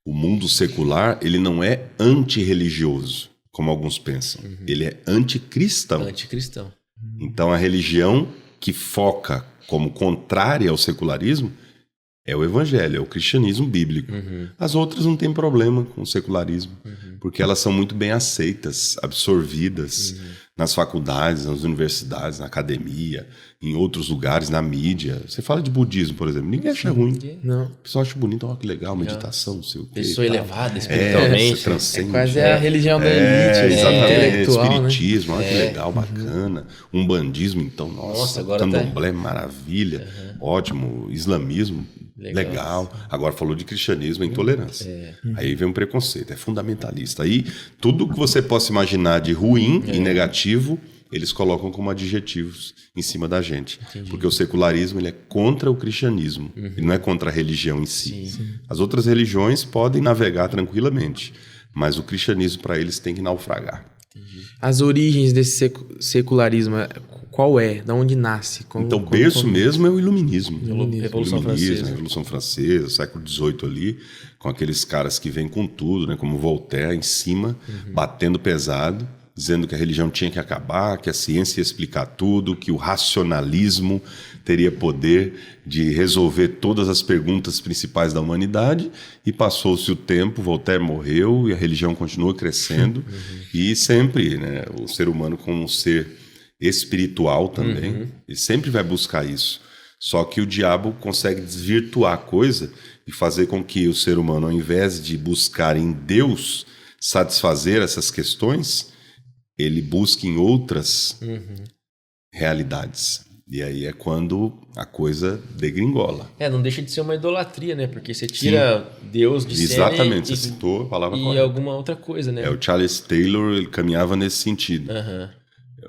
o mundo secular, ele não é antirreligioso, como alguns pensam. Ele é anticristão. Anticristão. Então, a religião que foca como contrária ao secularismo é o evangelho, é o cristianismo bíblico. As outras não têm problema com o secularismo, porque elas são muito bem aceitas, absorvidas nas faculdades, nas universidades, na academia, em outros lugares, na mídia. Você fala de budismo, por exemplo, ninguém acha ruim. Não. O pessoal acha bonito, ó, que legal, meditação, não sei o quê. Pessoa elevada espiritualmente. Transcende. Quase a religião da elite, exatamente, intelectual, espiritismo, olha que legal, bacana. Umbandismo, então, nossa, agora candomblé, maravilha, ótimo. Islamismo, legal. Agora falou de cristianismo, é intolerância. Aí vem um preconceito, é fundamentalista. Aí tudo que você possa imaginar de ruim e negativo, eles colocam como adjetivos em cima da gente. Porque o secularismo ele é contra o cristianismo, ele não é contra a religião em si. As outras religiões podem navegar tranquilamente, mas o cristianismo para eles tem que naufragar. As origens desse secularismo, qual é? Da onde nasce? Então o berço mesmo é o iluminismo. Revolução Francesa. A Revolução Francesa, século XVIII ali, com aqueles caras que vêm com tudo, né, como Voltaire em cima, batendo pesado, dizendo que a religião tinha que acabar, que a ciência ia explicar tudo, que o racionalismo teria poder de resolver todas as perguntas principais da humanidade, e passou-se o tempo, Voltaire morreu e a religião continua crescendo, e sempre, né, o ser humano como um ser espiritual também, ele sempre vai buscar isso. Só que o diabo consegue desvirtuar a coisa e fazer com que o ser humano, ao invés de buscar em Deus satisfazer essas questões, ele busca em outras realidades. E aí é quando a coisa degringola. Não deixa de ser uma idolatria, né? Porque você tira Deus de cena. Exatamente, você citou a palavra e correta. alguma outra coisa, né? O Charles Taylor, ele caminhava nesse sentido.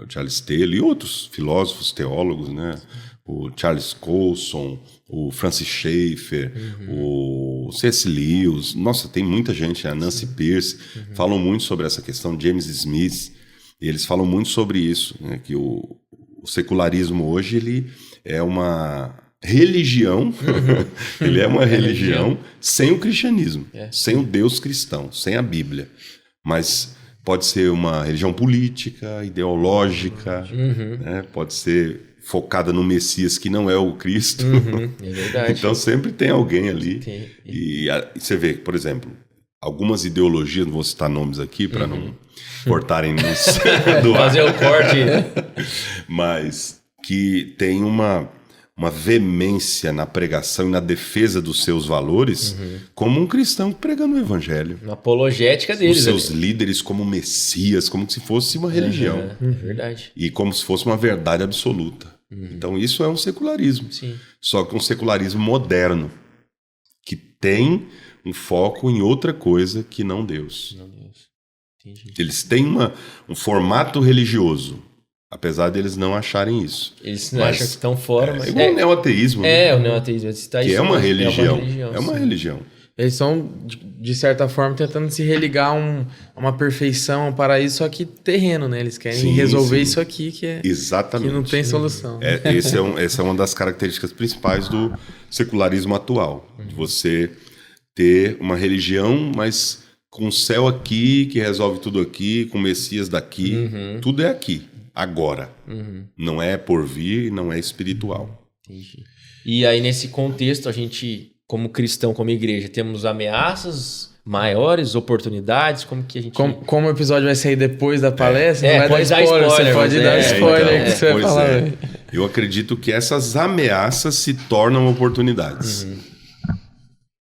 O Charles Taylor e outros filósofos, teólogos, né? O Charles Colson, o Francis Schaeffer, o C.S. Lewis. Nossa, tem muita gente, a Nancy Pierce, falam muito sobre essa questão, James Smith. E eles falam muito sobre isso, né? Que o secularismo hoje ele é uma religião, ele é uma religião sem o cristianismo, sem o Deus cristão, sem a Bíblia. Mas pode ser uma religião política, ideológica, né? Pode ser focada no Messias que não é o Cristo. É verdade. Então sempre tem alguém ali. E você vê, por exemplo, algumas ideologias, não vou citar nomes aqui para não cortarem nos do ar. Fazer o corte. Mas que tem uma veemência na pregação e na defesa dos seus valores, como um cristão pregando o evangelho. Uma apologética deles. Os seus líderes como Messias, como se fosse uma religião. Verdade. E como se fosse uma verdade absoluta. Então isso é um secularismo. Sim. Só que um secularismo moderno, que tem um foco em outra coisa que não Deus. Entendi. Eles têm um formato religioso, apesar de eles não acharem isso. Eles não acham que estão fora, mas... Igual o neoateísmo. O neoateísmo. Que é uma religião. É uma religião. Eles estão, de certa forma, tentando se religar a uma perfeição, a um paraíso, só que terreno, né? Eles querem resolver isso aqui que não tem solução. Essa é uma das características principais do secularismo atual. De você ter uma religião, mas com o céu aqui, que resolve tudo aqui, com o Messias daqui. Tudo é aqui, agora. Não é por vir, não é espiritual. Entendi. E aí, nesse contexto, a gente como cristão, como igreja, temos ameaças maiores, oportunidades? Como que a gente... Como o episódio vai sair depois da palestra, não vai pode dar dar spoiler. Você spoiler, pode mas dar spoiler então, que você vai pois falar. é. Eu acredito que essas ameaças se tornam oportunidades.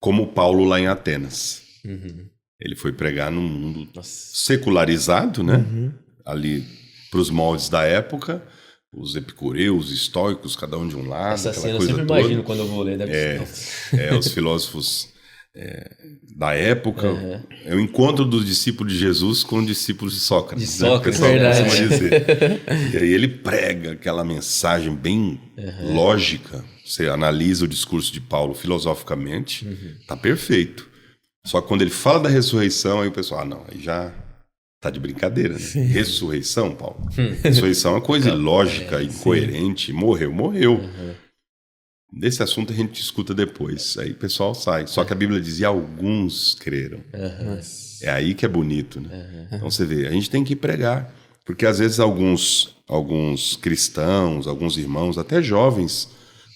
Como Paulo lá em Atenas. Ele foi pregar num mundo secularizado, né? Ali para os moldes da época. Os epicureus, os estoicos, cada um de um lado. Essa aquela cena eu coisa sempre toda. imagino quando eu vou ler. Os filósofos da época. É o encontro dos discípulos de Jesus com os discípulos de Sócrates. De Sócrates, né? O pessoal verdade. costuma dizer. E aí ele prega aquela mensagem bem lógica. Você analisa o discurso de Paulo filosoficamente, tá perfeito. Só que quando ele fala da ressurreição, aí o pessoal, não, aí já tá de brincadeira, né? Ressurreição, Paulo? Ressurreição é uma coisa ilógica, incoerente. Morreu. Desse assunto a gente discuta depois. Aí o pessoal sai. Só que a Bíblia dizia alguns creram. É aí que é bonito, né? Então você vê, a gente tem que pregar. Porque às vezes alguns cristãos, alguns irmãos, até jovens,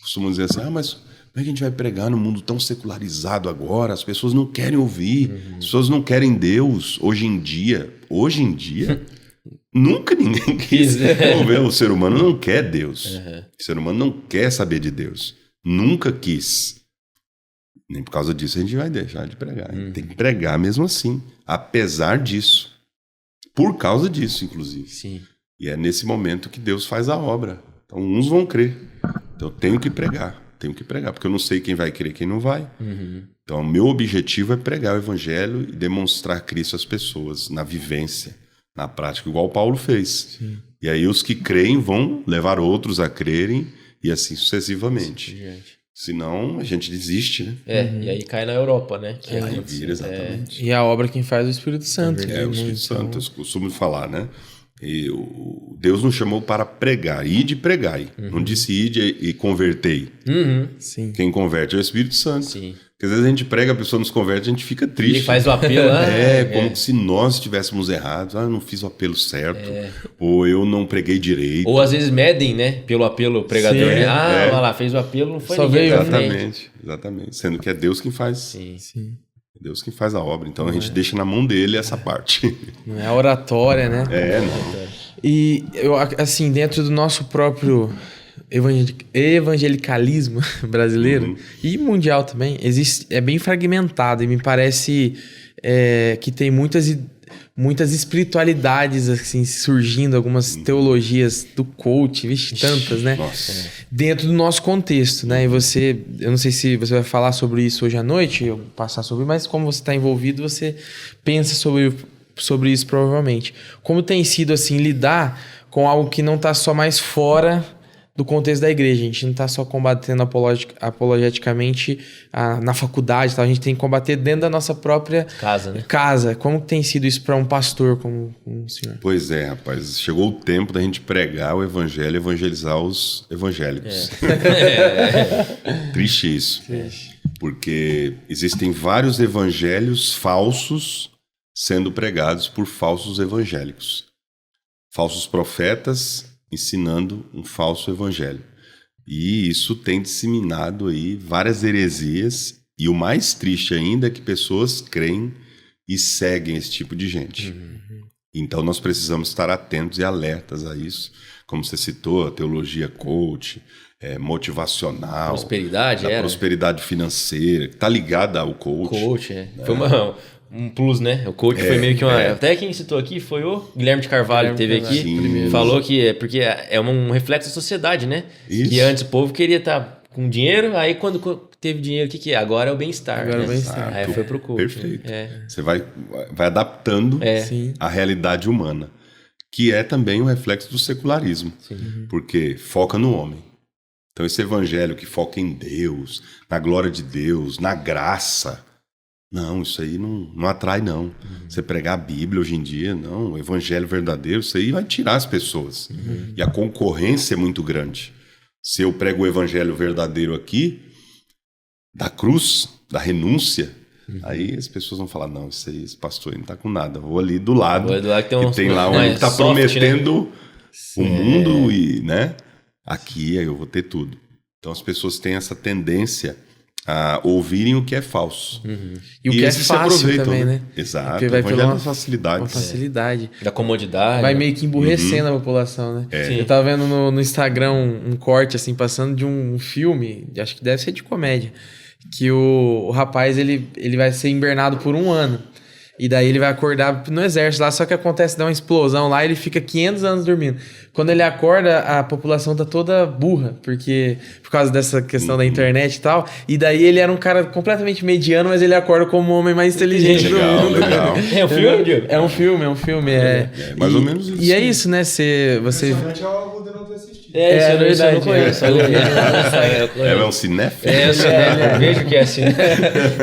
costumam dizer assim, mas como é que a gente vai pregar no mundo tão secularizado agora? As pessoas não querem ouvir, as pessoas não querem Deus. Hoje em dia, nunca ninguém quis ouvir. O ser humano não quer Deus. O ser humano não quer saber de Deus. Nunca quis. Nem por causa disso a gente vai deixar de pregar. Tem que pregar mesmo assim, apesar disso. Por causa disso, inclusive. Sim. E é nesse momento que Deus faz a obra. Então, uns vão crer. Então, eu tenho que pregar, porque eu não sei quem vai crer e quem não vai. Então, o meu objetivo é pregar o evangelho e demonstrar Cristo às pessoas, na vivência, na prática, igual Paulo fez. E aí, os que creem vão levar outros a crerem e assim sucessivamente. Senão, a gente desiste, né? E aí cai na Europa, né? Que Aí vira, exatamente. E a obra quem faz é o Espírito Santo. O Espírito Santo, eu costumo falar, né? E Deus nos chamou para pregar, ide e pregai. Não disse ide e convertei. Sim. Quem converte é o Espírito Santo. Sim. Porque às vezes a gente prega, a pessoa nos converte, a gente fica triste. Ele faz o apelo, como se nós estivéssemos errados. Eu não fiz o apelo certo. Ou eu não preguei direito. Ou às vezes medem, né? Pelo apelo, o pregador. Sim, Né? Olha lá, fez o apelo, não foi Só ninguém. veio, Exatamente. Sendo que é Deus quem faz. Sim. É Deus quem faz a obra. Então a gente deixa na mão dele essa parte. Não é a oratória, né? Não. E, eu, assim, dentro do nosso próprio evangelicalismo brasileiro e mundial também, é bem fragmentado e me parece que tem muitas espiritualidades assim, surgindo, algumas teologias do coach, tantas, né? Nossa. Dentro do nosso contexto, né? E eu não sei se você vai falar sobre isso hoje à noite, eu passar sobre, mas como você está envolvido, você pensa sobre isso provavelmente. Como tem sido assim lidar com algo que não está só mais fora do contexto da igreja? A gente não está só combatendo apologeticamente na faculdade, tá? A gente tem que combater dentro da nossa própria casa. Como tem sido isso para um pastor como o senhor? Pois é, rapaz. Chegou o tempo da gente pregar o evangelho e evangelizar os evangélicos. Triste isso. Porque existem vários evangelhos falsos sendo pregados por falsos evangélicos. Falsos profetas ensinando um falso evangelho. E isso tem disseminado aí várias heresias, e o mais triste ainda é que pessoas creem e seguem esse tipo de gente. Então nós precisamos estar atentos e alertas a isso. Como você citou, a teologia coach, motivacional. Prosperidade, prosperidade financeira, que está ligada ao coach. Foi um plus, né? O coach foi meio que uma... Até quem citou aqui foi o Guilherme de Carvalho, que teve aqui. Falou que porque é um reflexo da sociedade, né? Isso. Que antes o povo queria estar com dinheiro, aí quando teve dinheiro, o que é? Agora é o bem-estar. Agora é o bem-estar. Aí foi pro coach. Perfeito. Você vai adaptando a realidade humana, que é também um reflexo do secularismo. Porque foca no homem. Então esse evangelho que foca em Deus, na glória de Deus, na graça... Não, isso aí não atrai, não. Você pregar a Bíblia hoje em dia, não. O evangelho verdadeiro, isso aí vai tirar as pessoas. E a concorrência é muito grande. Se eu prego o evangelho verdadeiro aqui, da cruz, da renúncia, aí as pessoas vão falar, não, isso aí, esse pastor aí não tá com nada. Vou ali do lado, que tem lá um que tá prometendo o mundo e, né? Aqui, aí eu vou ter tudo. Então as pessoas têm essa tendência a ouvirem o que é falso. E o que é esses se fácil aproveitam, também, né? Exato. Porque vai pela uma facilidade. uma facilidade. Da comodidade. Vai meio que emburrecendo a população, né? Sim. Eu tava vendo no Instagram um corte, assim, passando de um filme, acho que deve ser de comédia, que o rapaz, ele vai ser invernado por 1 ano. E daí ele vai acordar no exército lá, só que acontece, dá uma explosão lá, ele fica 500 anos dormindo. Quando ele acorda, a população tá toda burra, por causa dessa questão da internet e tal. E daí ele era um cara completamente mediano, mas ele acorda como o homem mais inteligente do Legal, mundo. legal. É um filme, Diego? É um filme. É mais ou menos isso. E é isso, né? Você... Impressionante é o de não ter assistido. É, verdade. eu não conheço. Ela é um cinéfilo? É, eu sou eu vejo que é assim.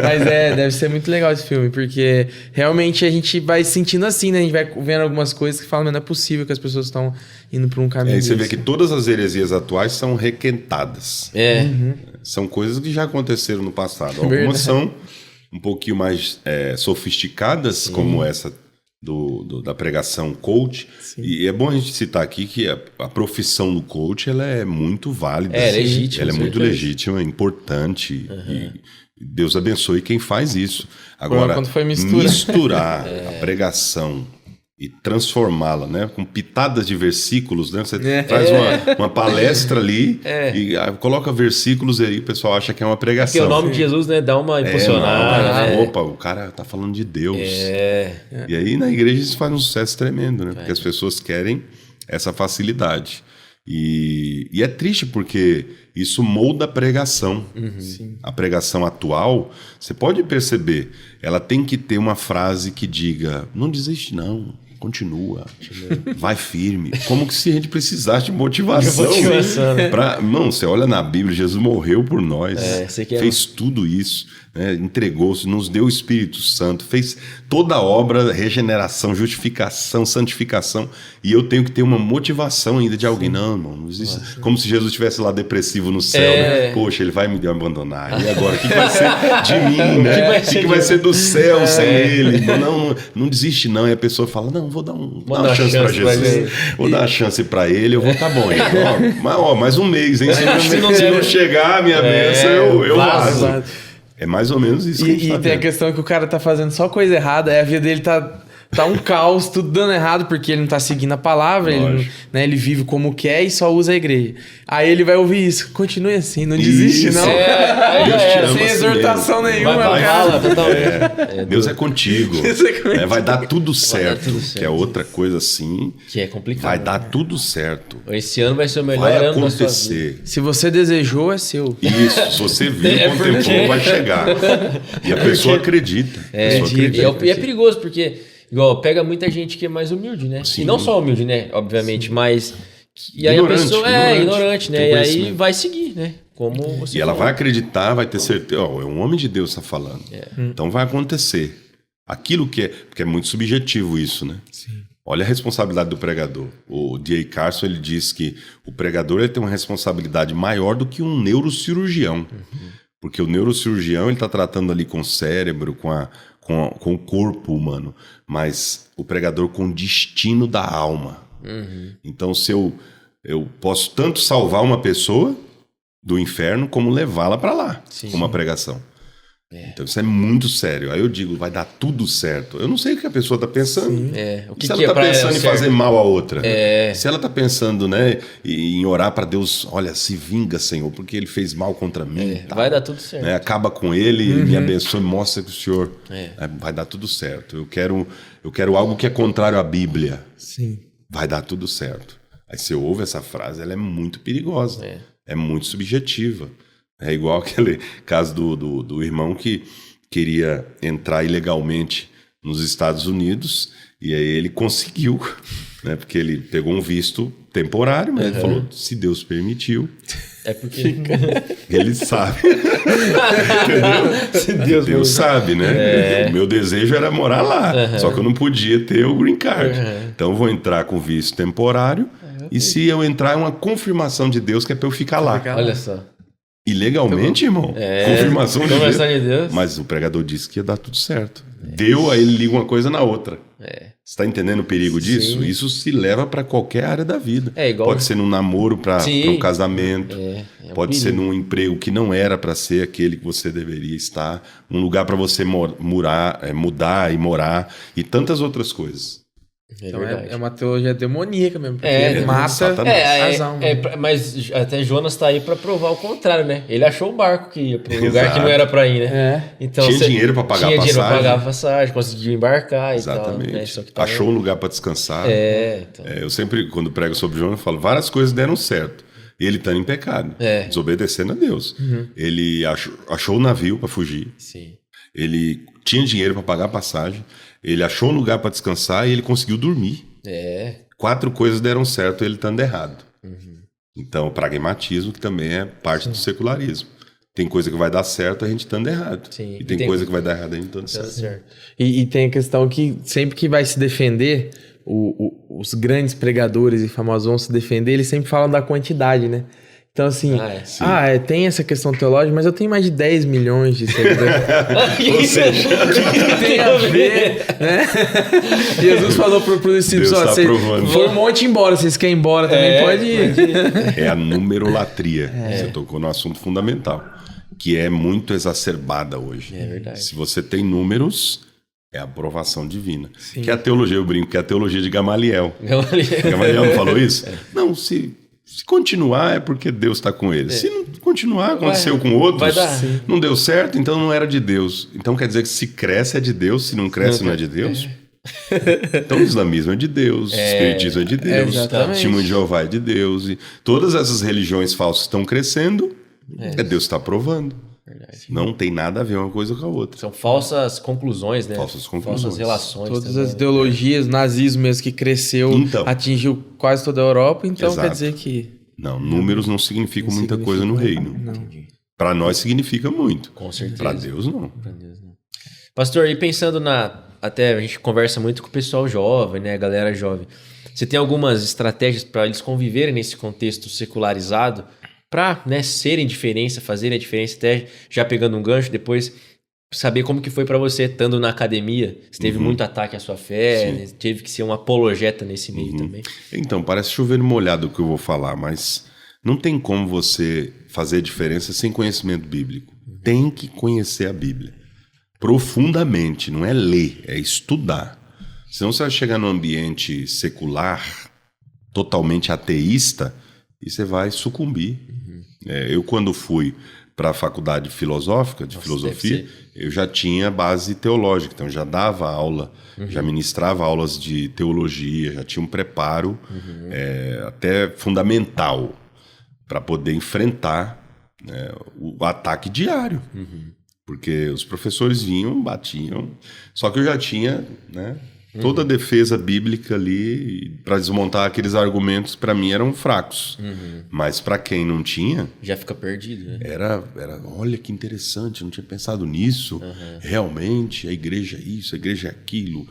Mas deve ser muito legal esse filme, porque realmente a gente vai sentindo assim, né? A gente vai vendo algumas coisas que falam, mas não é possível que as pessoas estão indo por um caminho Aí você vê desse. que todas as heresias atuais são requentadas. São coisas que já aconteceram no passado. Algumas Verdade. são um pouquinho mais sofisticadas, como essa da pregação coach. E é bom a gente citar aqui que a profissão do coach ela é muito válida. É legítima, Ela é com muito certeza. legítima, importante. E Deus abençoe quem faz isso. Agora, Quando foi misturar a pregação e transformá-la, né, com pitadas de versículos, né? Você faz uma palestra ali e coloca versículos aí, o pessoal acha que é uma Porque pregação. o nome de Jesus, né, dá uma impulsionada. né? Opa, o cara tá falando de Deus. E aí na igreja isso faz um sucesso tremendo, né? Porque as pessoas querem essa facilidade. E é triste porque isso molda a pregação. A pregação atual, você pode perceber, ela tem que ter uma frase que diga: não desiste não, continua, vai firme. Como que se a gente precisasse de motivação. Não, você olha na Bíblia, Jesus morreu por nós, fez tudo isso, né? Entregou-se, nos deu o Espírito Santo, fez toda a obra, regeneração, justificação, santificação, e eu tenho que ter uma motivação ainda de alguém. Não, irmão, não existe. Como se Jesus estivesse lá depressivo no céu, né? Poxa, ele vai me abandonar, e agora? O que vai ser de mim, né? O que vai ser do céu sem ele? Não desiste não. E a pessoa fala: não, vou dar uma chance para Jesus, vou dar uma chance para ele, eu vou tá bom. Mais um mês, hein? Se não chegar a minha bênção, eu vazo. É mais ou menos isso que a gente tá tem a questão que o cara tá fazendo só coisa errada, aí a vida dele tá um caos, tudo dando errado, porque ele não tá seguindo a palavra, ele vive como quer e só usa a igreja. Aí ele vai ouvir isso: continue assim, não desiste não. Sem exortação nenhuma. Deus é contigo. Vai dar tudo certo. Que é outra coisa assim. Que é complicado. Vai dar tudo certo. Esse ano vai ser o melhor vai ano da sua vida. acontecer. Se você desejou, é seu. Isso, se você viu, contemplou, vai chegar. E a pessoa acredita. E é perigoso, porque igual, pega muita gente que é mais humilde, né? Sim. E não só humilde, né? Obviamente, mas... E aí Ignorante, a pessoa é ignorante, né? tem E aí conhecimento. vai seguir, né? Como você E ela falou. vai acreditar, vai ter certeza. É um homem de Deus que está falando. Então vai acontecer. Aquilo que é... Porque é muito subjetivo isso, né? Sim. Olha a responsabilidade do pregador. O D.A. Carson, ele diz que o pregador ele tem uma responsabilidade maior do que um neurocirurgião. Porque o neurocirurgião ele está tratando ali com o cérebro, com o corpo humano. Mas o pregador com o destino da alma. Então, se eu posso tanto salvar uma pessoa do inferno, como levá-la para lá, com uma pregação. Então, isso é muito sério. Aí eu digo: vai dar tudo certo. Eu não sei o que a pessoa está pensando. O que se ela que é está pra pensando ela em certo? fazer mal a outra. Se ela está pensando, né, em orar para Deus: olha, se vinga, Senhor, porque ele fez mal contra mim. Tá, Vai dar tudo certo. né, acaba com ele, me abençoe, mostra que o Senhor vai dar tudo certo. Eu quero algo que é contrário à Bíblia. Sim. Vai dar tudo certo. Aí você ouve essa frase, ela é muito perigosa. É muito subjetiva. É igual aquele caso do irmão que queria entrar ilegalmente nos Estados Unidos, e aí ele conseguiu, né? Porque ele pegou um visto temporário, mas ele falou: se Deus permitiu, É porque... ele sabe. Entendeu? Deus sabe, né? O meu desejo era morar lá, só que eu não podia ter o green card. Então eu vou entrar com visto temporário, e se eu entrar é uma confirmação de Deus que é para eu ficar lá. Olha só. Ilegalmente, irmão. Confirmação de Conversar Deus. de Deus. Mas o pregador disse que ia dar tudo certo. Deu, aí ele liga uma coisa na outra. Você tá entendendo o perigo disso? Sim. Isso se leva para qualquer área da vida. É igual... Pode ser num namoro para um casamento. um Pode ser perigo. num emprego que não era para ser aquele que você deveria estar. Um lugar para você mudar e morar. E tantas outras coisas. Então verdade. é uma teologia demoníaca mesmo. Porque É, mata Satanás. as almas. Mas até Jonas tá aí pra provar o contrário, né? Ele achou o barco que ia pro lugar Exato. que não era pra ir, né? É. Então, Tinha dinheiro pra pagar a Tinha dinheiro pra passagem. pagar a passagem, conseguiu embarcar e Exatamente. tal. Né? Só que tava- Achou um lugar para descansar. Então. Eu sempre, quando prego sobre Jonas, eu falo, várias coisas deram certo. Ele está em pecado, desobedecendo a Deus. Ele achou o navio para fugir. Sim. Ele tinha dinheiro para pagar a passagem. Ele achou um lugar para descansar e ele conseguiu dormir. 4 coisas deram certo, ele estando errado. Então, o pragmatismo que também é parte do secularismo. Tem coisa que vai dar certo a gente estando errado. Sim. E tem coisa que vai dar errado a gente estando Tá certo. certo. E tem a questão que sempre que vai se defender, os grandes pregadores e famosos vão se defender, eles sempre falam da quantidade, né? Então, assim, tem essa questão teológica, mas eu tenho mais de 10 milhões de seguidores. Ou seja, O que tem a ver, né? Jesus falou pro discípulos, Deus tá você aprovando. foi um monte embora, vocês querem ir embora também, pode ir. é a numerolatria. Você tocou no assunto fundamental, que é muito exacerbada hoje. É verdade. Se você tem números, é a aprovação divina. Que é a teologia, eu brinco, que é a teologia de Gamaliel. Gamaliel não falou isso? Não, se continuar é porque Deus está com ele. Se não continuar, aconteceu com outros, vai dar. não deu certo, então não era de Deus. Então quer dizer que se cresce é de Deus, se não cresce não é de Deus? Então o islamismo é de Deus, o espiritismo é de Deus, o exatamente. testemunho de Jeová é de Deus. E todas essas religiões falsas estão crescendo, Deus está aprovando. Não tem nada a ver uma coisa com a outra. São falsas conclusões, né? Falsas conclusões. Falsas relações. Todas também, as ideologias, o nazismo mesmo que cresceu, Então. atingiu quase toda a Europa, então Exato. quer dizer que... Não, números não significam muita coisa no reino. Não. Para nós significa muito. Com certeza. Para Deus não. Pastor, e pensando até a gente conversa muito com o pessoal jovem, né? A galera jovem. Você tem algumas estratégias para eles conviverem nesse contexto secularizado, para, né, serem diferença, fazerem a diferença, até já pegando um gancho, depois saber como que foi para você estando na academia. Você teve muito ataque à sua fé, né? Teve que ser um apologeta nesse meio também. Então, parece chover no molhado o que eu vou falar, mas não tem como você fazer diferença sem conhecimento bíblico. Tem que conhecer a Bíblia. Profundamente, não é ler, é estudar. Senão você vai chegar num ambiente secular, totalmente ateísta, e você vai sucumbir. Eu, quando fui para a faculdade filosófica, de filosofia, eu já tinha base teológica, então já dava aula, já ministrava aulas de teologia, já tinha um preparo até fundamental para poder enfrentar o ataque diário. Porque os professores vinham, batiam, só que eu já tinha toda a defesa bíblica ali para desmontar aqueles argumentos, para mim eram fracos. Mas para quem não tinha, Já fica perdido, né? era olha que interessante, eu não tinha pensado nisso. Realmente, a igreja é isso, a igreja é aquilo,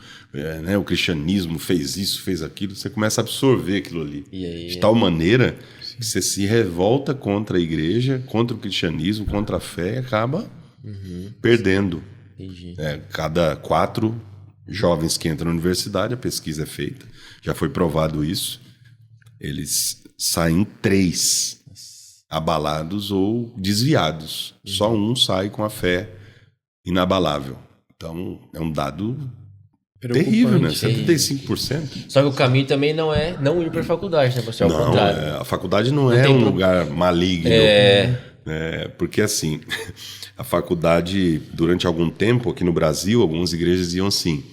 o cristianismo fez isso, fez aquilo. Você começa a absorver aquilo ali. E aí, de tal maneira que você se revolta contra a igreja, contra o cristianismo, contra a fé e acaba perdendo. Entendi. Cada 4 jovens que entram na universidade, a pesquisa é feita, já foi provado isso, eles saem 3 abalados ou desviados. Só um sai com a fé inabalável. Então, é um dado terrível, né? 75%. Só que o caminho também não é não ir para a faculdade, né, pastor? Ao Não, contrário. a faculdade não é tem um pro- lugar maligno. Porque assim, a faculdade, durante algum tempo, aqui no Brasil, algumas igrejas diziam assim,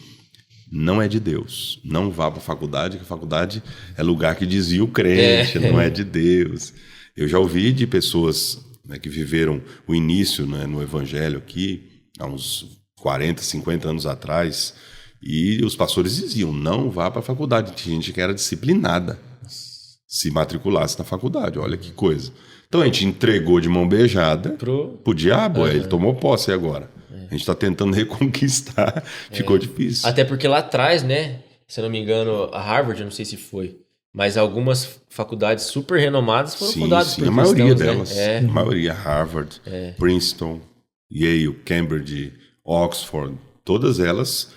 não é de Deus, não vá para a faculdade, que a faculdade é lugar que desvia o crente, não é de Deus. Eu já ouvi de pessoas que viveram o início no evangelho aqui, há uns 40, 50 anos atrás, e os pastores diziam, não vá para a faculdade. Tinha gente que era disciplinada se matriculasse na faculdade, olha que coisa. Então a gente entregou de mão beijada pro diabo, ele tomou posse agora. A gente está tentando reconquistar, ficou difícil. Até porque lá atrás, né? Se eu não me engano, a Harvard, eu não sei se foi, mas algumas faculdades super renomadas foram fundadas por a maioria cristãos, delas. né? A maioria, Harvard, Princeton, Yale, Cambridge, Oxford, todas elas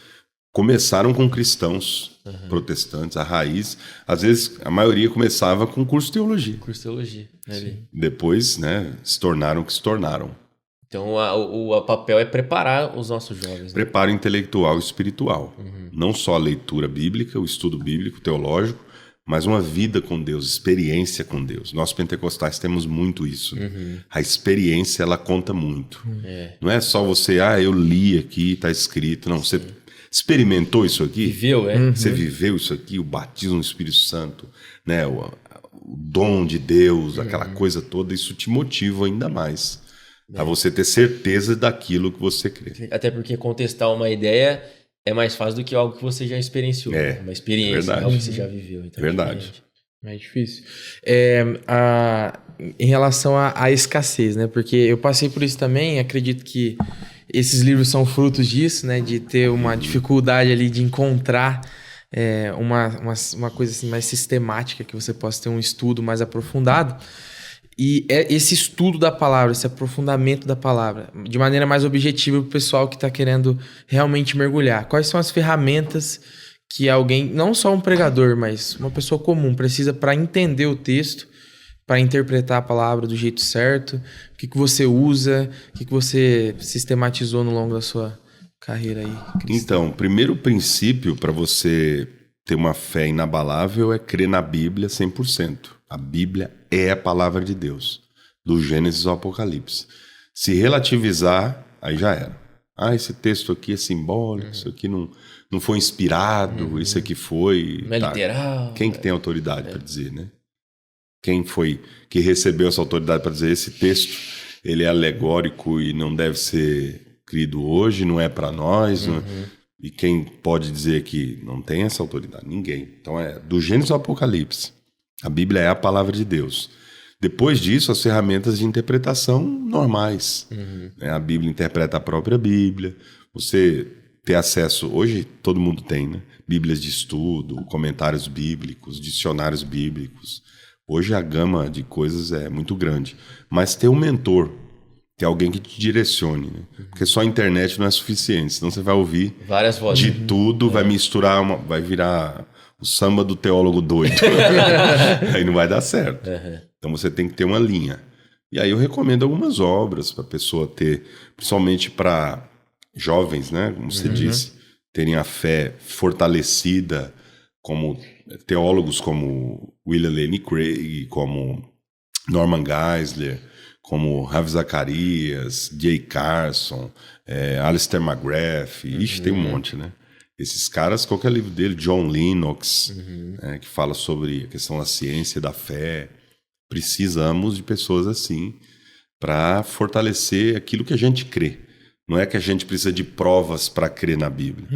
começaram com cristãos protestantes, a raiz. Às vezes, a maioria começava com curso de teologia. Curso de teologia. Né? Depois, né, se tornaram o que se tornaram. Então, o papel é preparar os nossos jovens. Né? Preparo intelectual e espiritual. Não só a leitura bíblica, o estudo bíblico, teológico, mas uma vida com Deus, experiência com Deus. Nós pentecostais temos muito isso. Né? A experiência, ela conta muito. Não é só você, eu li aqui, está escrito. Não, você experimentou isso aqui? Viveu, Você viveu isso aqui, o batismo no Espírito Santo, né? o dom de Deus, aquela coisa toda, isso te motiva ainda mais. A você ter certeza daquilo que você crê. Até porque contestar uma ideia é mais fácil do que algo que você já experienciou. Uma experiência, algo que você já viveu. Então Verdade. É difícil. Em relação à escassez, né? Porque eu passei por isso também, acredito que esses livros são frutos disso, né? De ter uma dificuldade ali de encontrar uma coisa assim mais sistemática, que você possa ter um estudo mais aprofundado. E esse estudo da palavra, esse aprofundamento da palavra, de maneira mais objetiva para o pessoal que está querendo realmente mergulhar. Quais são as ferramentas que alguém, não só um pregador, mas uma pessoa comum, precisa para entender o texto, para interpretar a palavra do jeito certo? O que você usa? O que você sistematizou no longo da sua carreira aí, cristã? Então, o primeiro princípio para você ter uma fé inabalável é crer na Bíblia 100%. A Bíblia é a palavra de Deus, do Gênesis ao Apocalipse. Se relativizar, aí já era. Esse texto aqui é simbólico, isso aqui não foi inspirado, isso aqui foi... Não é literal. Quem que tem autoridade para dizer, né? Quem foi que recebeu essa autoridade para dizer esse texto, ele é alegórico e não deve ser crido hoje, não é para nós, e quem pode dizer que não tem essa autoridade? Ninguém. Então é do Gênesis ao Apocalipse. A Bíblia é a palavra de Deus. Depois disso, as ferramentas de interpretação normais. A Bíblia interpreta a própria Bíblia. Você ter acesso, hoje todo mundo tem, né? Bíblias de estudo, comentários bíblicos, dicionários bíblicos. Hoje a gama de coisas é muito grande. Mas ter um mentor, ter alguém que te direcione. Né? Porque só a internet não é suficiente. Senão você vai ouvir várias vozes de tudo, vai misturar, vai virar... o samba do teólogo doido. Aí não vai dar certo. Então você tem que ter uma linha. E aí eu recomendo algumas obras para a pessoa ter, principalmente para jovens, né? Como você disse, terem a fé fortalecida, como teólogos como William Lane Craig, como Norman Geisler, como Ravi Zacarias, Jay Carson, Alistair McGrath, tem um monte, né? Esses caras, qualquer livro dele, John Lennox, que fala sobre a questão da ciência e da fé, precisamos de pessoas assim para fortalecer aquilo que a gente crê. Não é que a gente precisa de provas para crer na Bíblia,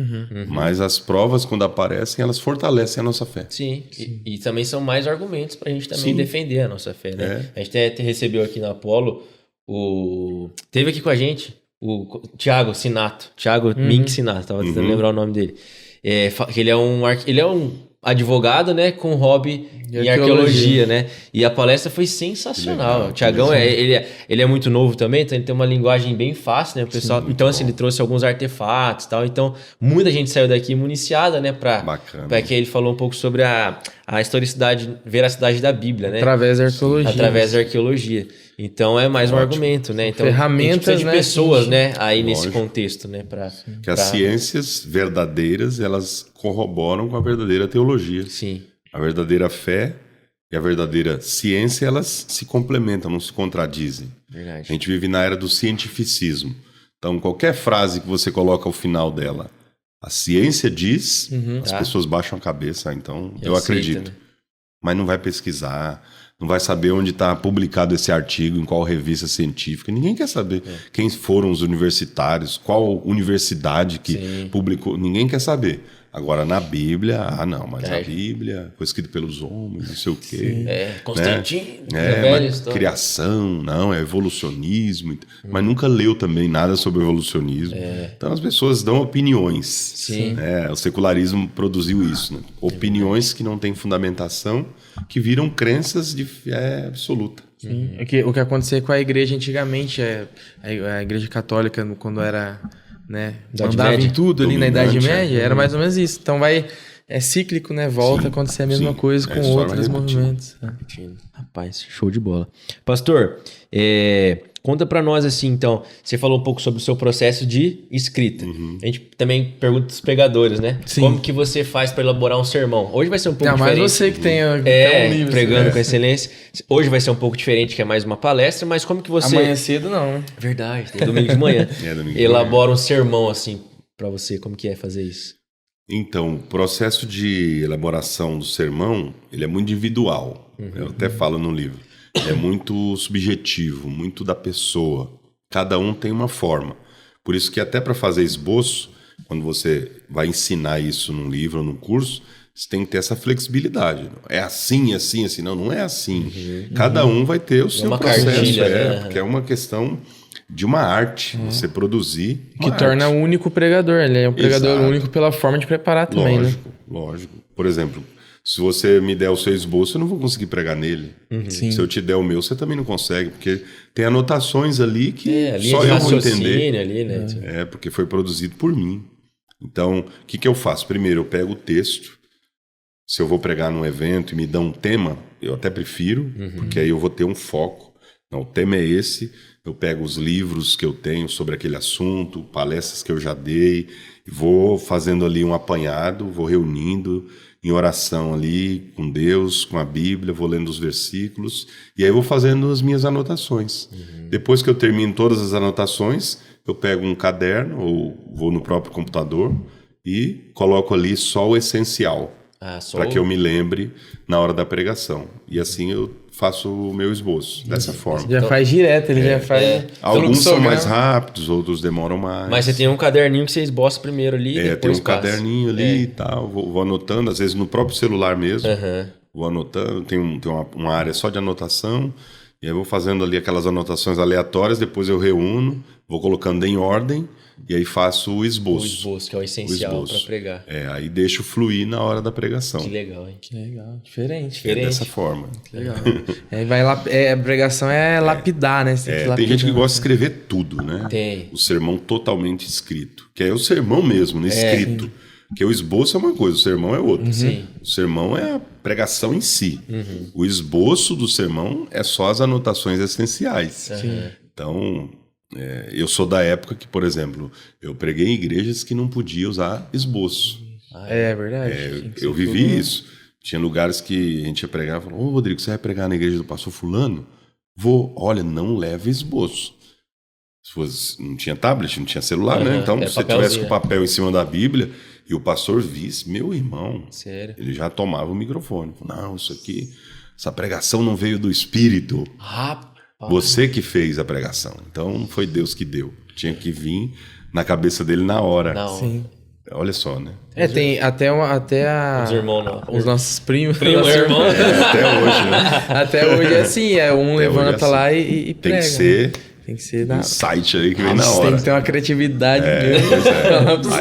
mas as provas, quando aparecem, elas fortalecem a nossa fé. Sim. E também são mais argumentos para a gente também defender a nossa fé, né? A gente até recebeu aqui na Apolo, teve aqui com a gente o Thiago Sinato, Mink Sinato, estava tentando lembrar o nome dele. Ele é um advogado, né, com hobby em arqueologia, né? E a palestra foi sensacional. Legal, o Thiagão, ele é muito novo também, então ele tem uma linguagem bem fácil, né? O pessoal, então, assim, ele trouxe alguns artefatos e tal. Então, muita gente saiu daqui municiada, né? Para que ele falou um pouco sobre a historicidade, veracidade da Bíblia, né? Através da arqueologia. Então é mais um argumento, né? Então, ferramentas, de pessoas, né? Aí nesse contexto, né? Que as ciências verdadeiras, elas corroboram com a verdadeira teologia. Sim. A verdadeira fé e a verdadeira ciência, elas se complementam, não se contradizem. Verdade. A gente vive na era do cientificismo. Então, qualquer frase que você coloca ao final dela, a ciência diz, as pessoas baixam a cabeça, então eu acredito. Né? Mas não vai pesquisar, não vai saber onde está publicado esse artigo, em qual revista científica. Ninguém quer saber quem foram os universitários, qual universidade que publicou. Ninguém quer saber. Agora, na Bíblia, não, mas a Bíblia foi escrita pelos homens, não sei o quê. Constantino, mas criação, não, é evolucionismo. Mas nunca leu também nada sobre evolucionismo. Então, as pessoas dão opiniões. Sim. O secularismo produziu isso, né? Opiniões que não têm fundamentação, que viram crenças de fé absoluta. O que acontecia com a igreja antigamente, a igreja católica, quando era né, Idade mandava Média? em tudo ali na Idade Dominante, Média, era mais ou menos isso. Então é cíclico, né? Volta a acontecer a mesma sim. coisa A com história outros vai repetindo. movimentos. Rapaz, show de bola. Pastor, conta pra nós assim, então, você falou um pouco sobre o seu processo de escrita. A gente também pergunta dos pregadores, né? Sim. Como que você faz pra elaborar um sermão? Hoje vai ser um pouco Ainda mais diferente. você que tem até um livro. pregando assim, com excelência. Hoje vai ser um pouco diferente, que é mais uma palestra, mas como que você... Amanhã cedo não, né? Verdade, tem domingo de manhã. Domingo de Elabora um sermão assim pra você, como que é fazer isso? Então, o processo de elaboração do sermão, ele é muito individual. Eu até falo no livro. É muito subjetivo, muito da pessoa. Cada um tem uma forma. Por isso que até para fazer esboço, quando você vai ensinar isso num livro ou num curso, você tem que ter essa flexibilidade. É assim, assim, assim. Não, não é assim. Cada um vai ter o seu uma processo. cartilha, né? Porque é uma questão de uma arte, você produzir Que uma torna arte. o único pregador. Ele é um pregador Exato. único pela forma de preparar também, né? Lógico. Por exemplo, se você me der o seu esboço, eu não vou conseguir pregar nele. Sim. Se eu te der o meu, você também não consegue, porque tem anotações ali que Ali só de eu vou raciocínio entender. ali, né? É, porque foi produzido por mim. Então, o que eu faço? Primeiro, eu pego o texto. Se eu vou pregar num evento e me dão um tema, eu até prefiro, porque aí eu vou ter um foco. Não, o tema é esse. Eu pego os livros que eu tenho sobre aquele assunto, palestras que eu já dei, e vou fazendo ali um apanhado, vou reunindo em oração ali com Deus, com a Bíblia, vou lendo os versículos, e aí vou fazendo as minhas anotações. Depois que eu termino todas as anotações, eu pego um caderno ou vou no próprio computador e coloco ali só o essencial, para que eu me lembre na hora da pregação. E assim eu faço o meu esboço, dessa forma. Já faz direto, ele já faz... Alguns são fluxograma. mais rápidos, outros demoram mais. Mas você tem um caderninho que você esboça primeiro ali e tem depois um passa. caderninho ali e tal, vou anotando, às vezes no próprio celular mesmo. Vou anotando, tem uma área só de anotação, e aí vou fazendo ali aquelas anotações aleatórias, depois eu reúno, vou colocando em ordem, e aí faço o esboço. O esboço, que é o essencial para pregar. Aí deixo fluir na hora da pregação. Que legal, hein? Que legal, diferente. É dessa forma. Que legal. A pregação é lapidar, né? Você tem que Tem lapidar. gente que gosta de escrever tudo, né? Tem. O sermão totalmente escrito, que é o sermão mesmo, né? Escrito. Porque o esboço é uma coisa, o sermão é outra. Sim. O sermão é a pregação em si. O esboço do sermão é só as anotações essenciais. Então, eu sou da época que, por exemplo, eu preguei em igrejas que não podia usar esboço. É verdade. Eu vivi isso. Tinha lugares que a gente ia pregar e falava, ô Rodrigo, você vai pregar na igreja do pastor fulano? Vou. Olha, não leve esboço. Se fosse, não tinha tablet, não tinha celular, né? Então, se você tivesse com o papel em cima da Bíblia e o pastor visse, meu irmão, Sério? ele já tomava o microfone. Não, isso aqui, essa pregação não veio do Espírito. Rapaz. Você que fez a pregação. Então, não foi Deus que deu. Tinha que vir na cabeça dele na hora. Não. Sim. Olha só, né? Tem até Os irmãos não. os nossos primos. Primo, nossos irmão. Até hoje, né? Até hoje é assim, um Até levanta hoje é lá assim. e Tem prega. que ser Tem que ser um site aí que vem na Tem hora. que ter uma criatividade mesmo. Pois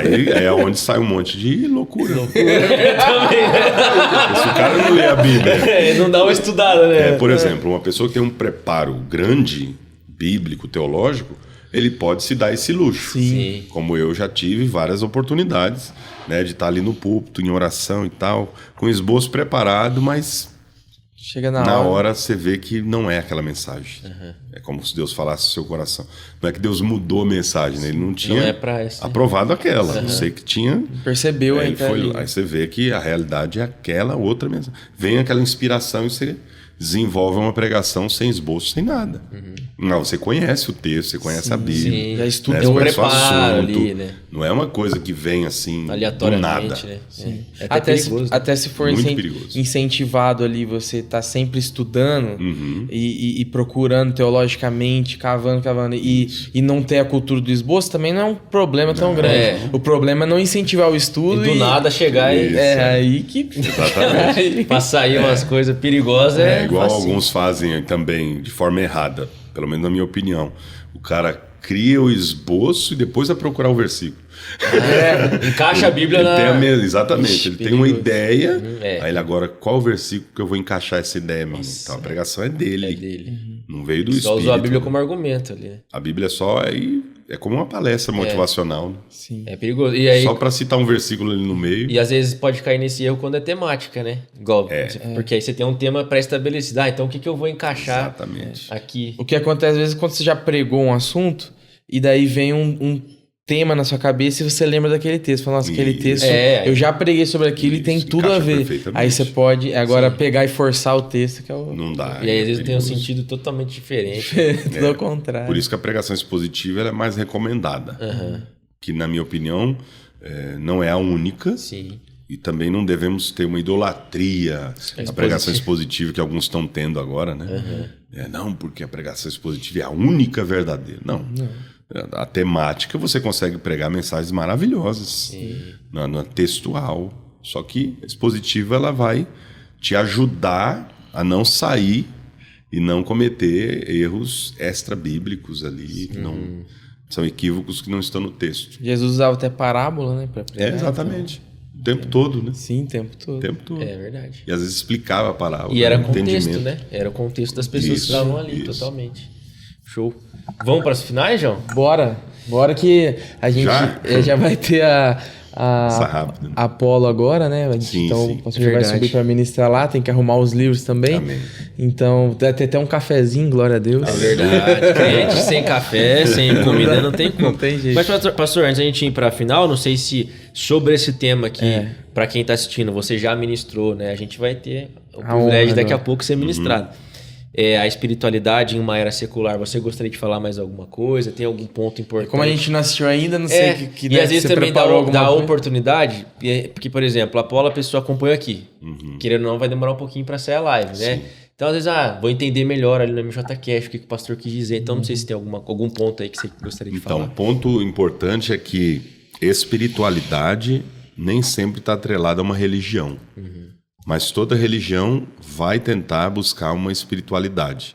é. Aí é onde sai um monte de loucura. Se o cara não lê a Bíblia. Não dá uma estudada, né? Por exemplo, uma pessoa que tem um preparo grande, bíblico, teológico, ele pode se dar esse luxo. Sim. Como eu já tive várias oportunidades, né, de estar ali no púlpito, em oração e tal, com esboço preparado, mas Chega na hora você vê que não é aquela mensagem. É como se Deus falasse no seu coração. Não é que Deus mudou a mensagem, né? Ele não tinha Não é pra essa. aprovado aquela. Você que tinha... Percebeu Ele aí, foi, aí você vê que a realidade é aquela outra mesmo. Vem aquela inspiração e você desenvolve uma pregação sem esboço, sem nada. Não, você conhece o texto, você conhece a Bíblia. Sim. Já estudou. Né? Tem um Você conhece o preparo assunto. ali, né? Não é uma coisa que vem assim do Aleatoriamente, nada. né? Sim. É até perigoso. Até se for Muito perigoso. incentivado ali, você tá sempre estudando e procurando teologicamente, cavando, e não ter a cultura do esboço, também não é um problema tão grande. É. O problema é não incentivar o estudo E do nada chegar e... Isso. É aí que... Exatamente. Pra sair umas coisas perigosas É igual facinho. alguns fazem também de forma errada, pelo menos na minha opinião. O cara cria o esboço e depois vai procurar o versículo. Encaixa a Bíblia Ele na... tem a mesma, exatamente. Ixi, ele tem uma perigoso. ideia, É. aí ele agora, qual o versículo que eu vou encaixar essa ideia minha? Então, a pregação é dele. É dele. Não veio do Só Espírito. usou a Bíblia como argumento ali. A Bíblia é só aí É como uma palestra motivacional, né? Sim. É perigoso. E aí, Só para citar um versículo ali no meio. e às vezes pode cair nesse erro quando é temática, né? Igual, porque aí você tem um tema pré-estabelecido. Então o que eu vou encaixar Exatamente. aqui? O que acontece às vezes quando você já pregou um assunto e daí vem um tema na sua cabeça e você lembra daquele texto. Fala, nossa, aquele Isso. texto, É. eu já preguei sobre aquilo e tem Isso, tudo a encaixa ver. perfeitamente. Aí você pode agora pegar e forçar o texto, que é o Não dá. E aí às vezes tem um perigoso. sentido totalmente diferente. tudo ao contrário. Por isso que a pregação expositiva ela é mais recomendada. Que, na minha opinião, não é a única. Sim. E também não devemos ter uma idolatria à pregação expositiva que alguns estão tendo agora, né? Não, porque a pregação expositiva é a única verdadeira. Não. A temática você consegue pregar mensagens maravilhosas na textual. Só que a expositiva ela vai te ajudar a não sair e não cometer erros extra-bíblicos ali. Que não, são equívocos que não estão no texto. Jesus usava até parábola, né? Pra pregar. Exatamente. O tempo todo, né? Sim, o tempo todo. O tempo todo. É verdade. E às vezes explicava a palavra. E era o contexto, entendimento. né? Era o contexto das pessoas Isso, que estavam ali, isso. totalmente. Show. Vamos para as finais, João? Bora que a gente já vai ter Passa rápido, né? a Apolo agora, né? Sim, Então sim. o pastor já vai Verdade. subir para ministrar lá, tem que arrumar os livros também. Amém. Então, vai ter até um cafezinho, glória a Deus. É verdade. Crente sem café, sem comida, não tem como. Não tem jeito. Mas, pastor, antes da gente ir para a final, não sei se sobre esse tema aqui, para quem está assistindo, você já ministrou, né? A gente vai ter o A privilégio honra, daqui a né? pouco ser ministrado. A espiritualidade em uma era secular, você gostaria de falar mais alguma coisa? Tem algum ponto importante? Como a gente não assistiu ainda, não sei que e às vezes você também dá, preparou alguma dá coisa? oportunidade, porque, por exemplo, a Apolo a pessoa acompanha aqui. Querendo ou não, vai demorar um pouquinho para sair a live, né? Sim. Então, às vezes, vou entender melhor ali no MJCast o que o pastor quis dizer. Então, não sei se tem algum ponto aí que você gostaria de Então, falar. ponto importante é que espiritualidade nem sempre está atrelada a uma religião. Mas toda religião vai tentar buscar uma espiritualidade.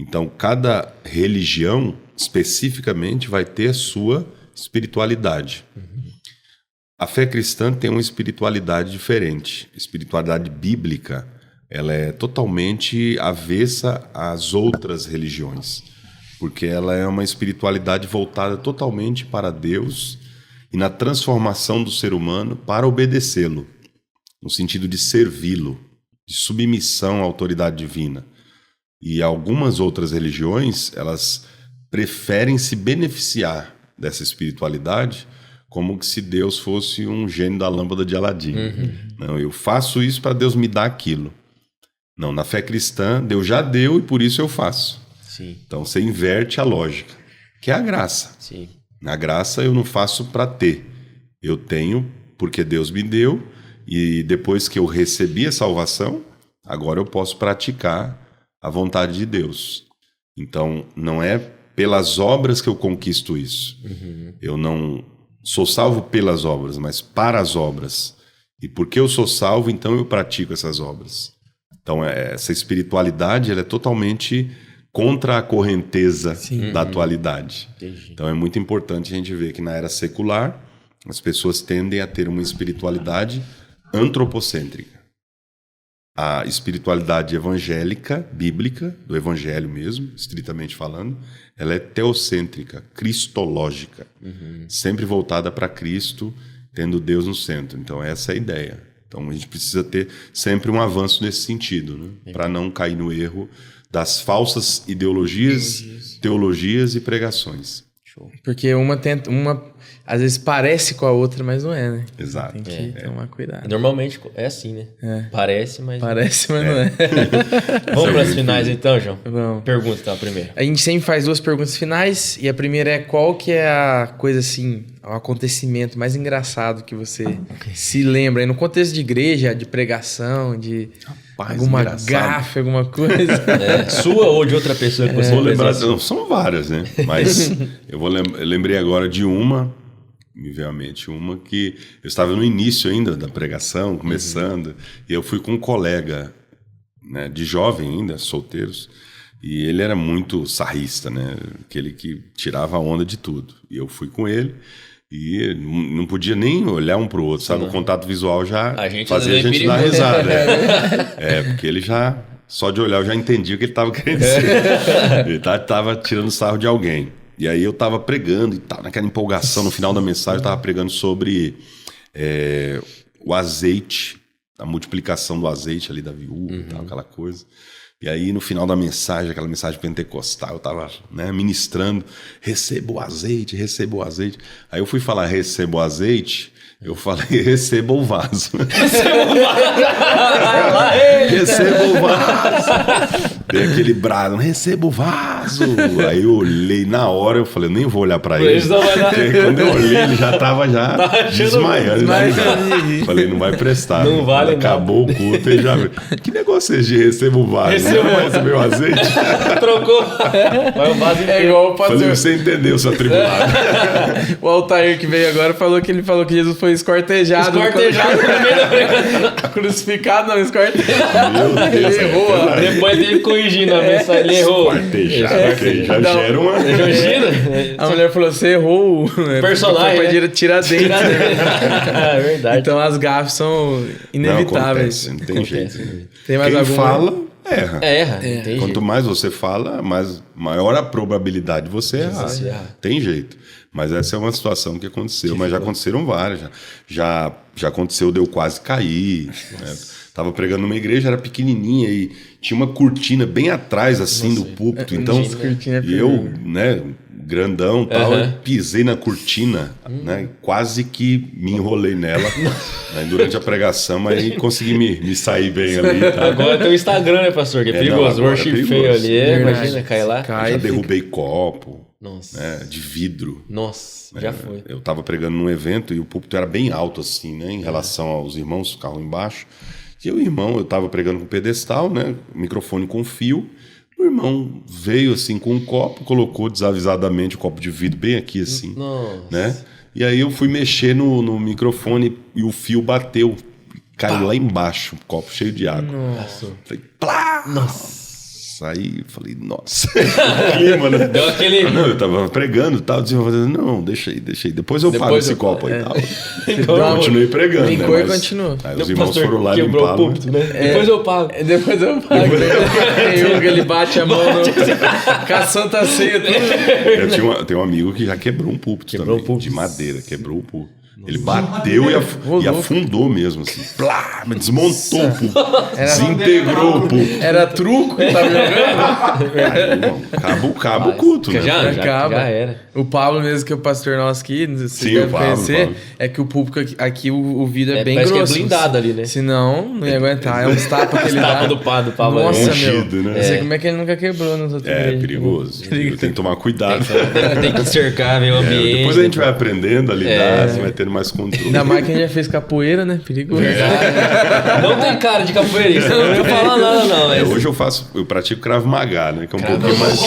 Então, cada religião, especificamente, vai ter a sua espiritualidade. A fé cristã tem uma espiritualidade diferente. A espiritualidade bíblica, ela é totalmente avessa às outras religiões, porque ela é uma espiritualidade voltada totalmente para Deus e na transformação do ser humano para obedecê-lo, no sentido de servi-lo, de submissão à autoridade divina. E algumas outras religiões, elas preferem se beneficiar dessa espiritualidade como se Deus fosse um gênio da lâmpada de Aladim. Não, eu faço isso para Deus me dar aquilo. Não, na fé cristã, Deus já deu e por isso eu faço. Sim, Então você inverte a lógica, que é a graça. sim. Na graça eu não faço para ter. Eu tenho porque Deus me deu e depois que eu recebi a salvação, agora eu posso praticar a vontade de Deus. Então, não é pelas obras que eu conquisto isso. Eu não sou salvo pelas obras, mas para as obras. E porque eu sou salvo, então eu pratico essas obras. Então, essa espiritualidade ela é totalmente contra a correnteza da atualidade. Entendi. Então, é muito importante a gente ver que na era secular, as pessoas tendem a ter uma espiritualidade antropocêntrica. A espiritualidade evangélica, bíblica, do evangelho mesmo, estritamente falando, ela é teocêntrica, cristológica, sempre voltada para Cristo, tendo Deus no centro. Então, essa é a ideia. Então, a gente precisa ter sempre um avanço nesse sentido, né? Para não cair no erro das falsas ideologias, teologias e pregações. Show. Porque uma às vezes parece com a outra, mas não é, né? Exato. Tem que tomar cuidado. Normalmente é assim, né? Parece, mas... Parece, mas não é. Vamos para as finais então, João? Vamos. Pergunta então, a primeira. A gente sempre faz 2 perguntas finais e a primeira é qual que é a coisa assim, o acontecimento mais engraçado que você se lembra aí no contexto de igreja, de pregação, de Rapaz, alguma engraçado. gafe, alguma coisa. Sua ou de outra pessoa que você Vou lembrar, presenciou? não, são várias, né? Mas eu lembrei agora de uma, me veio à mente uma que eu estava no início ainda da pregação, começando, e eu fui com um colega, né, de jovem ainda, solteiros, e ele era muito sarrista, né? Aquele que tirava a onda de tudo. E eu fui com ele e não podia nem olhar um pro outro, sabe? O contato visual já fazia a gente dar risada. Porque ele só de olhar eu já entendi o que ele estava querendo dizer. Ele estava tirando sarro de alguém. E aí eu tava pregando e tal, naquela empolgação, no final da mensagem eu tava pregando sobre o azeite, a multiplicação do azeite ali da viúva e tal, aquela coisa. E aí no final da mensagem, aquela mensagem pentecostal, eu tava, né, ministrando, receba o azeite, receba o azeite. Aí eu fui falar receba o azeite, eu falei receba o vaso. Receba o vaso. Dei aquele brado, receba o vaso. Aí eu olhei na hora, eu falei, eu nem vou olhar pra ele. Porque quando eu olhei, ele já tava desmaiando. Falei, não vai prestar. Não vale nada. Acabou o culto e já viu. Que negócio é esse de receba o vaso? Você vai receber o azeite? Trocou. Vai o vaso É igual o pastor. Falei, você entendeu, seu atribulado. O Altair que veio agora falou que Jesus foi esquartejado. Esquartejado no meio da pregação. Crucificado, não, esquartejado. Meu Deus, Ele errou. Depois dele corrigindo a mensagem, ele errou. Esquartejado, que já Não. gera uma... Imagina. A mulher falou, você errou o Personagem, Foi pra né? tirar dentro. É verdade. Então as gafes são inevitáveis. Não, acontece, não tem jeito. Tem mais Quem alguma? fala, erra. Erra, tem Quanto mais você fala, maior a probabilidade de você errar. Você errar. Tem jeito. Mas essa é uma situação que aconteceu. Mas já aconteceram várias. Já aconteceu de eu quase cair. Né? Tava pregando numa igreja, era pequenininha e tinha uma cortina bem atrás, assim, do púlpito. Então, e eu, né, grandão e tal, eu pisei na cortina, né, quase que me enrolei nela né, durante a pregação, mas consegui me sair bem ali. Tá? Agora tem o Instagram, né, pastor? Que é perigoso. não, agora é Worship perigoso. feio ali. Verdade. Imagina, cai lá. Cai. Já Aí fica- derrubei copo, Nossa. né, de vidro. Nossa, já foi. Eu estava pregando num evento e o púlpito era bem alto, assim, né, em relação aos irmãos que ficavam embaixo. E o irmão, eu estava pregando com pedestal, né, microfone com fio. O irmão veio, assim, com um copo, colocou desavisadamente o copo de vidro bem aqui, assim. Nossa. Né? E aí eu fui mexer no microfone e o fio bateu. Caiu lá embaixo, um copo cheio de água. Nossa. Falei, plá! Nossa! Aí falei, nossa. Clima, né? Deu aquele... Não, eu tava pregando e tal, desenvolvendo. Não, deixa aí. Depois eu pago esse copo aí e tal. Então, Continuei pregando, né? Brincou e Mas continuou. aí os o irmãos pastor foram lá quebrou limpar. o púlpito, né? Depois eu pago. Depois eu pago. Tem um que ele bate a mão com a Santa Ceia. Tudo. Tem um amigo que já quebrou um púlpito Quebrou também, o púlpito. de madeira, quebrou o púlpito. Ele bateu e afundou mesmo, assim. Plá, mas desmontou o púlpito. Desintegrou o púlpito. Era truco que tava jogando. Aí, irmão, acaba o culto, né? Já Acaba. era. O Pablo mesmo, que é o pastor nosso aqui, vocês Sim, devem o Pablo, conhecer, Pablo. é que o público aqui o vidro é bem parece grosso. que é blindado ali, né? Senão, não ia aguentar. É uns tapas que ele dá. Tapa do Pablo. Nossa, É ungido, meu. né? Não sei como é que ele nunca quebrou nos outros É vídeos. perigoso. Tem que tomar cuidado. Tem que cercar, ver o ambiente. Depois a gente vai aprendendo a lidar, você vai tendo mais controle. Ainda mais que a gente já fez capoeira, né? Perigoso. Não tem cara de capoeirista, não vou falar nada, não. Mas... Hoje eu pratico Krav Maga, né? Que é um pouquinho mais...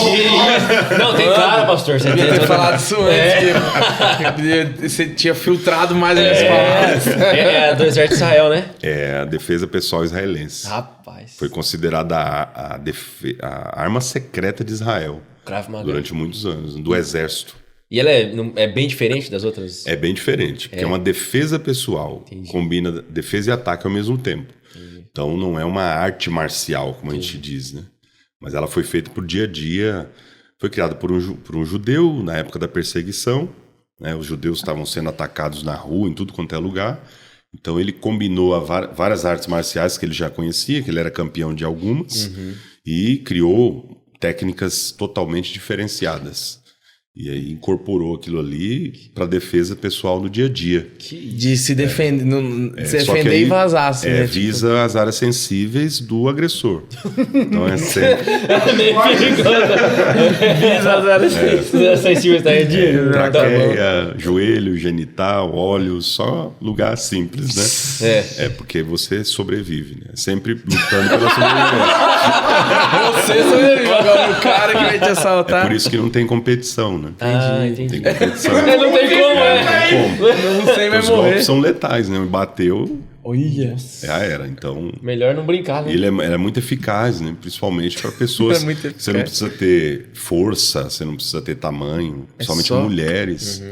Não, tem cara, pastor. Você Devia ter tem... falado isso antes. Você tinha filtrado mais as minhas palavras. É do exército de Israel, né? É a defesa pessoal israelense. Rapaz. Foi considerada a arma secreta de Israel Krav Maga. durante muitos anos, do exército. E ela é bem diferente das outras? É bem diferente, porque é uma defesa pessoal, combina defesa e ataque ao mesmo tempo. Então não é uma arte marcial, como a gente diz, né? Mas ela foi feita por dia a dia, foi criada por um judeu na época da perseguição, né? Os judeus estavam sendo atacados na rua, em tudo quanto é lugar. Então ele combinou várias artes marciais que ele já conhecia, que ele era campeão de algumas, e criou técnicas totalmente diferenciadas. E aí incorporou aquilo ali para defesa pessoal no dia a dia. De se defender, se Só que defender aí, e vazasse, né? visa as áreas sensíveis do agressor. Então é sempre É meio perigoso. Visa as áreas Sensível tá em dia. traqueia, joelho, genital, olhos, só lugar simples, né? É. Porque você sobrevive, né? Sempre lutando pela sobrevivência. Você sobreviveu. Agora o cara que vai te assaltar. É por isso que não tem competição, né? Ah, entendi. Tem competição. Não tem como, Não tem como. Não sei, vai Os morrer. golpes são letais, né? Bateu, Olha. já era. Então, Melhor não brincar, né? ele é muito eficaz, né? Principalmente para pessoas. É muito Você eficaz. não precisa ter força, você não precisa ter tamanho, principalmente só- mulheres.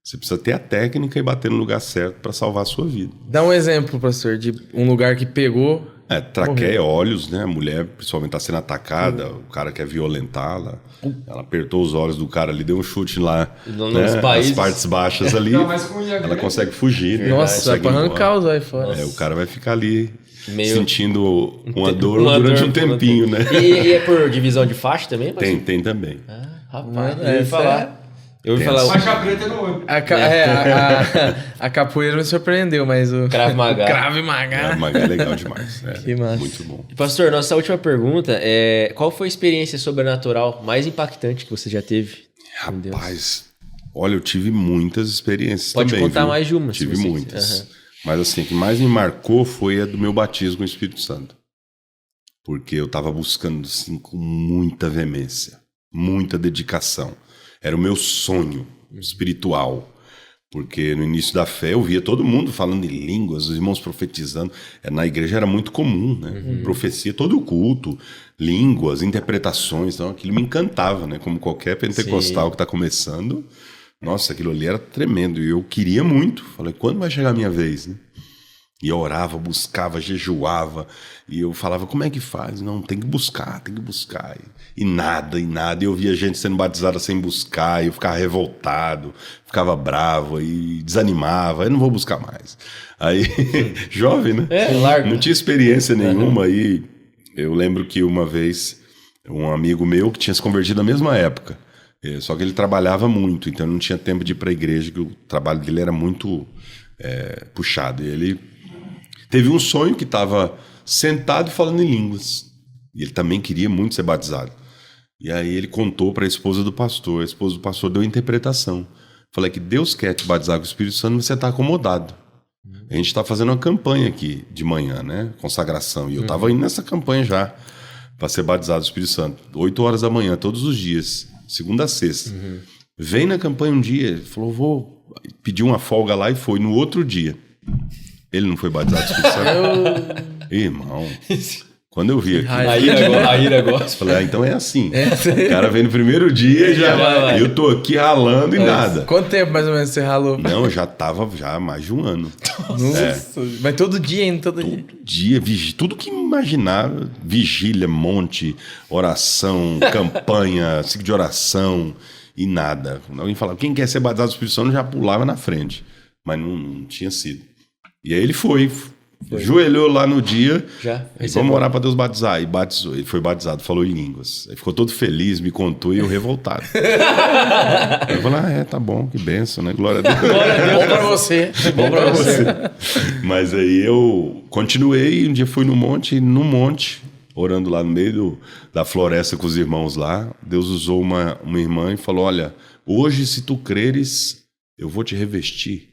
Você precisa ter a técnica e bater no lugar certo para salvar a sua vida. Dá um exemplo, pastor, de um lugar que pegou Traqueia, olhos, né? A mulher, principalmente, tá sendo atacada, o cara quer violentá-la. Ela apertou os olhos do cara ali, deu um chute lá, Nos né? países. As partes baixas ali, Não, mas com ela consegue fugir. né? Nossa, Consegue pra ir arrancar embora. os olhos fora. O cara vai ficar ali Meio- sentindo uma dor Uma durante dor um por tempinho, né? E é por divisão de faixa também? Tem também. Rapaz, Mano, eu ouvi falar. Eu ouvi falar Faixa preta no olho. A capoeira me surpreendeu, mas o Krav Maga. Krav Maga. Mas é legal demais. Que massa. Muito bom. Pastor, nossa última pergunta é: qual foi a experiência sobrenatural mais impactante que você já teve? com Deus? Rapaz, olha, eu tive muitas experiências Pode também. contar viu? mais de uma, se Tive você muitas. quiser. Aham. Mas assim, o que mais me marcou foi a do meu batismo com o Espírito Santo. Porque eu estava buscando assim, com muita veemência, muita dedicação. Era o meu sonho espiritual. Porque no início da fé eu via todo mundo falando em línguas, os irmãos profetizando. Na igreja era muito comum, né? Profecia todo o culto, línguas, interpretações. Então aquilo me encantava, né? Como qualquer pentecostal que está começando. Nossa, aquilo ali era tremendo. E eu queria muito. Falei, quando vai chegar a minha vez, né? E eu orava, buscava, jejuava. E eu falava, como é que faz? Não, tem que buscar, tem que buscar. E nada. E eu via gente sendo batizada sem buscar. E eu ficava revoltado, ficava bravo e desanimava. Eu não vou buscar mais. Aí, jovem, né? Largo. Não tinha experiência nenhuma. Aí eu lembro que uma vez, um amigo meu que tinha se convertido na mesma época. Só que ele trabalhava muito, então não tinha tempo de ir para a igreja, que o trabalho dele era muito puxado. E ele teve um sonho que estava sentado falando em línguas. E ele também queria muito ser batizado. E aí ele contou para a esposa do pastor. A esposa do pastor deu a interpretação. Falei que Deus quer te batizar com o Espírito Santo, mas você está acomodado. A gente está fazendo uma campanha aqui de manhã, né? Consagração. E eu estava indo nessa campanha já para ser batizado do Espírito Santo. 8 horas da manhã, todos os dias. Segunda a sexta. Vem na campanha um dia. Ele falou, vou pedir uma folga lá e foi. No outro dia. Ele não foi batizado do Espírito Santo. Irmão, quando eu vi aqui, A ira gosta. falei, então é assim. O cara vem no primeiro dia e já vai. eu tô aqui ralando e nada. Quanto tempo mais ou menos você ralou? Não, eu já tava há mais de um ano. Nossa. Mas todo dia ainda, todo dia. Tudo que imaginar, vigília, monte, oração, campanha, ciclo de oração e nada. Quando alguém falava, quem quer ser batizado do Espírito Santo já pulava na frente, mas não tinha sido. E aí ele foi. Joelhou lá no dia. Já? E vamos orar para Deus batizar. E batizou. Ele foi batizado, falou em línguas. Ele ficou todo feliz, me contou e eu revoltado. Eu falei, tá bom, que benção, né? Glória a Deus. Bom pra você. Bom pra você. Mas aí eu continuei, um dia fui no monte, orando lá no meio da floresta com os irmãos lá. Deus usou uma irmã e falou, olha, hoje se tu creres, eu vou te revestir.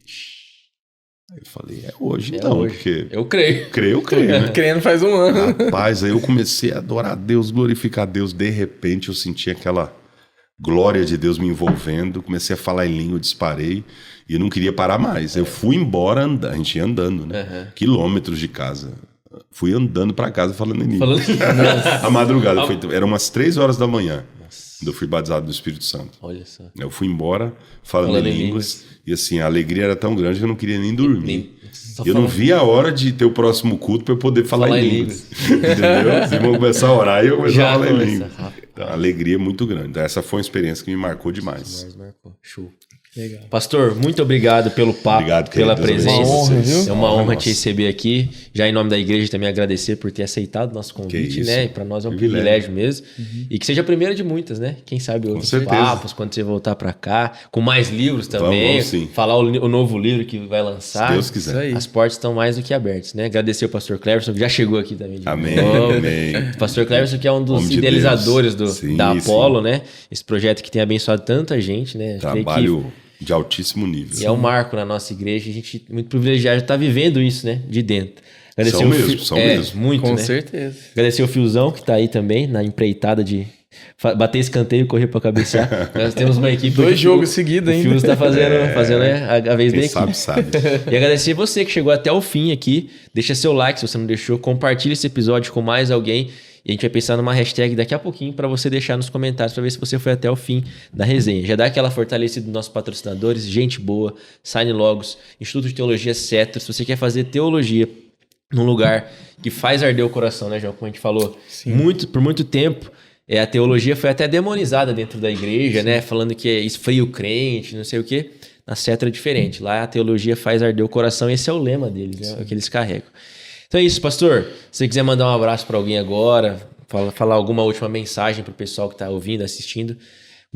Aí eu falei, hoje então, hoje. porque... Eu creio. Eu creio, né? Crendo faz um ano. Rapaz, aí eu comecei a adorar a Deus, glorificar a Deus. De repente eu senti aquela glória de Deus me envolvendo. Comecei a falar em língua, disparei. E eu não queria parar mais. Eu fui embora andando, a gente ia andando, né? Quilômetros de casa. Fui andando pra casa falando em língua. A madrugada, eram umas 3 horas da manhã. Quando eu fui batizado do Espírito Santo. Olha só. Eu fui embora falando em línguas. E assim, a alegria era tão grande que eu não queria nem dormir. Eu não via a hora de ter o próximo culto para eu poder falar em línguas. Entendeu? Os irmãos começaram a orar e eu começava a falar em línguas. Então, a alegria é muito grande. Então, essa foi uma experiência que me marcou demais. Show. Legal. Pastor, muito obrigado pelo papo, Obrigado, pela querido. presença. Uma honra, viu? É uma honra te nossa. receber aqui. Já em nome da igreja também agradecer por ter aceitado o nosso convite, Que isso. né? E para nós é um Privilégio. privilégio mesmo. E que seja a primeira de muitas, né? Quem sabe outros certeza. papos quando você voltar para cá, com mais livros também. Vamos sim. Falar o novo livro que vai lançar. Se Deus Isso quiser. aí. As portas estão mais do que abertas, né? Agradecer ao pastor Cleverson, que já chegou aqui também. de Amém, novo. amém. O pastor Cleverson, que é um dos Homem de idealizadores Deus. Sim, da sim. Apollo, né? Esse projeto que tem abençoado tanta gente, né? Creio que Trabalho de altíssimo nível. e é um marco na nossa igreja. A gente é muito privilegiado de estar vivendo isso, né? De dentro. Agradecer São o mesmo, são mesmo. Muito, Com né? certeza. Agradecer o Fiozão, que está aí também, na empreitada de bater escanteio e correr para cabecear. Nós temos uma equipe... 2 que jogos seguidos O ainda. Fios está fazendo né, a vez da Quem equipe. sabe. E agradecer você que chegou até o fim aqui. Deixa seu like se você não deixou. Compartilha esse episódio com mais alguém. E a gente vai pensar numa hashtag daqui a pouquinho para você deixar nos comentários para ver se você foi até o fim da resenha. Já dá aquela fortalecida dos nossos patrocinadores, Gente Boa, Sign Logos, Instituto de Teologia Cetro. Se você quer fazer teologia num lugar que faz arder o coração, né, João? Como a gente falou, por muito tempo, a teologia foi até demonizada dentro da igreja, né? Falando que esfria o crente, não sei o quê. Na Setra é diferente. Lá a teologia faz arder o coração, esse é o lema deles, né? É o que eles carregam. Então é isso, pastor. Se você quiser mandar um abraço para alguém agora, falar alguma última mensagem para o pessoal que está ouvindo, assistindo, o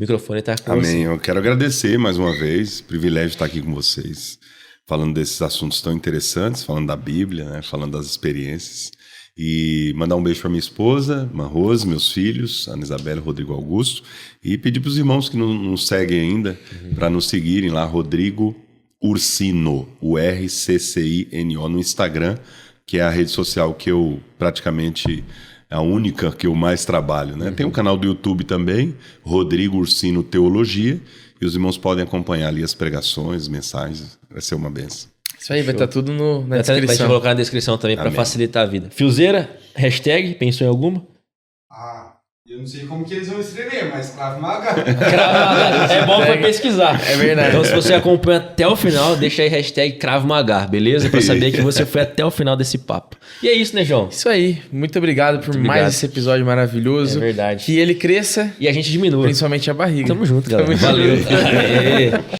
microfone está com você. Amém. Eu quero agradecer mais uma vez, privilégio estar aqui com vocês, falando desses assuntos tão interessantes, falando da Bíblia, né? Falando das experiências. E mandar um beijo para minha esposa, Rose, meus filhos, Ana Isabela e Rodrigo Augusto. E pedir para os irmãos que não nos seguem ainda, para nos seguirem lá, Rodrigo Ursino, URCCINO, no Instagram, que é a rede social que eu praticamente, a única que eu mais trabalho, né? Tem um canal do YouTube também, Rodrigo Ursino Teologia, e os irmãos podem acompanhar ali as pregações, mensagens, vai ser uma benção. Isso aí, vai estar tudo na Vai descrição. te colocar na descrição também para facilitar a vida. Fiozeira, hashtag, pensou em alguma? Eu não sei como que eles vão escrever, mas Krav Maga. É bom para pesquisar. É verdade. Então, se você acompanha até o final, deixa aí hashtag Krav Maga, beleza? Para saber que você foi até o final desse papo. E é isso, né, João? Isso aí. Muito obrigado por mais esse episódio maravilhoso. É verdade. Que ele cresça E a gente diminua. Principalmente a barriga. Tamo junto, galera. Valeu.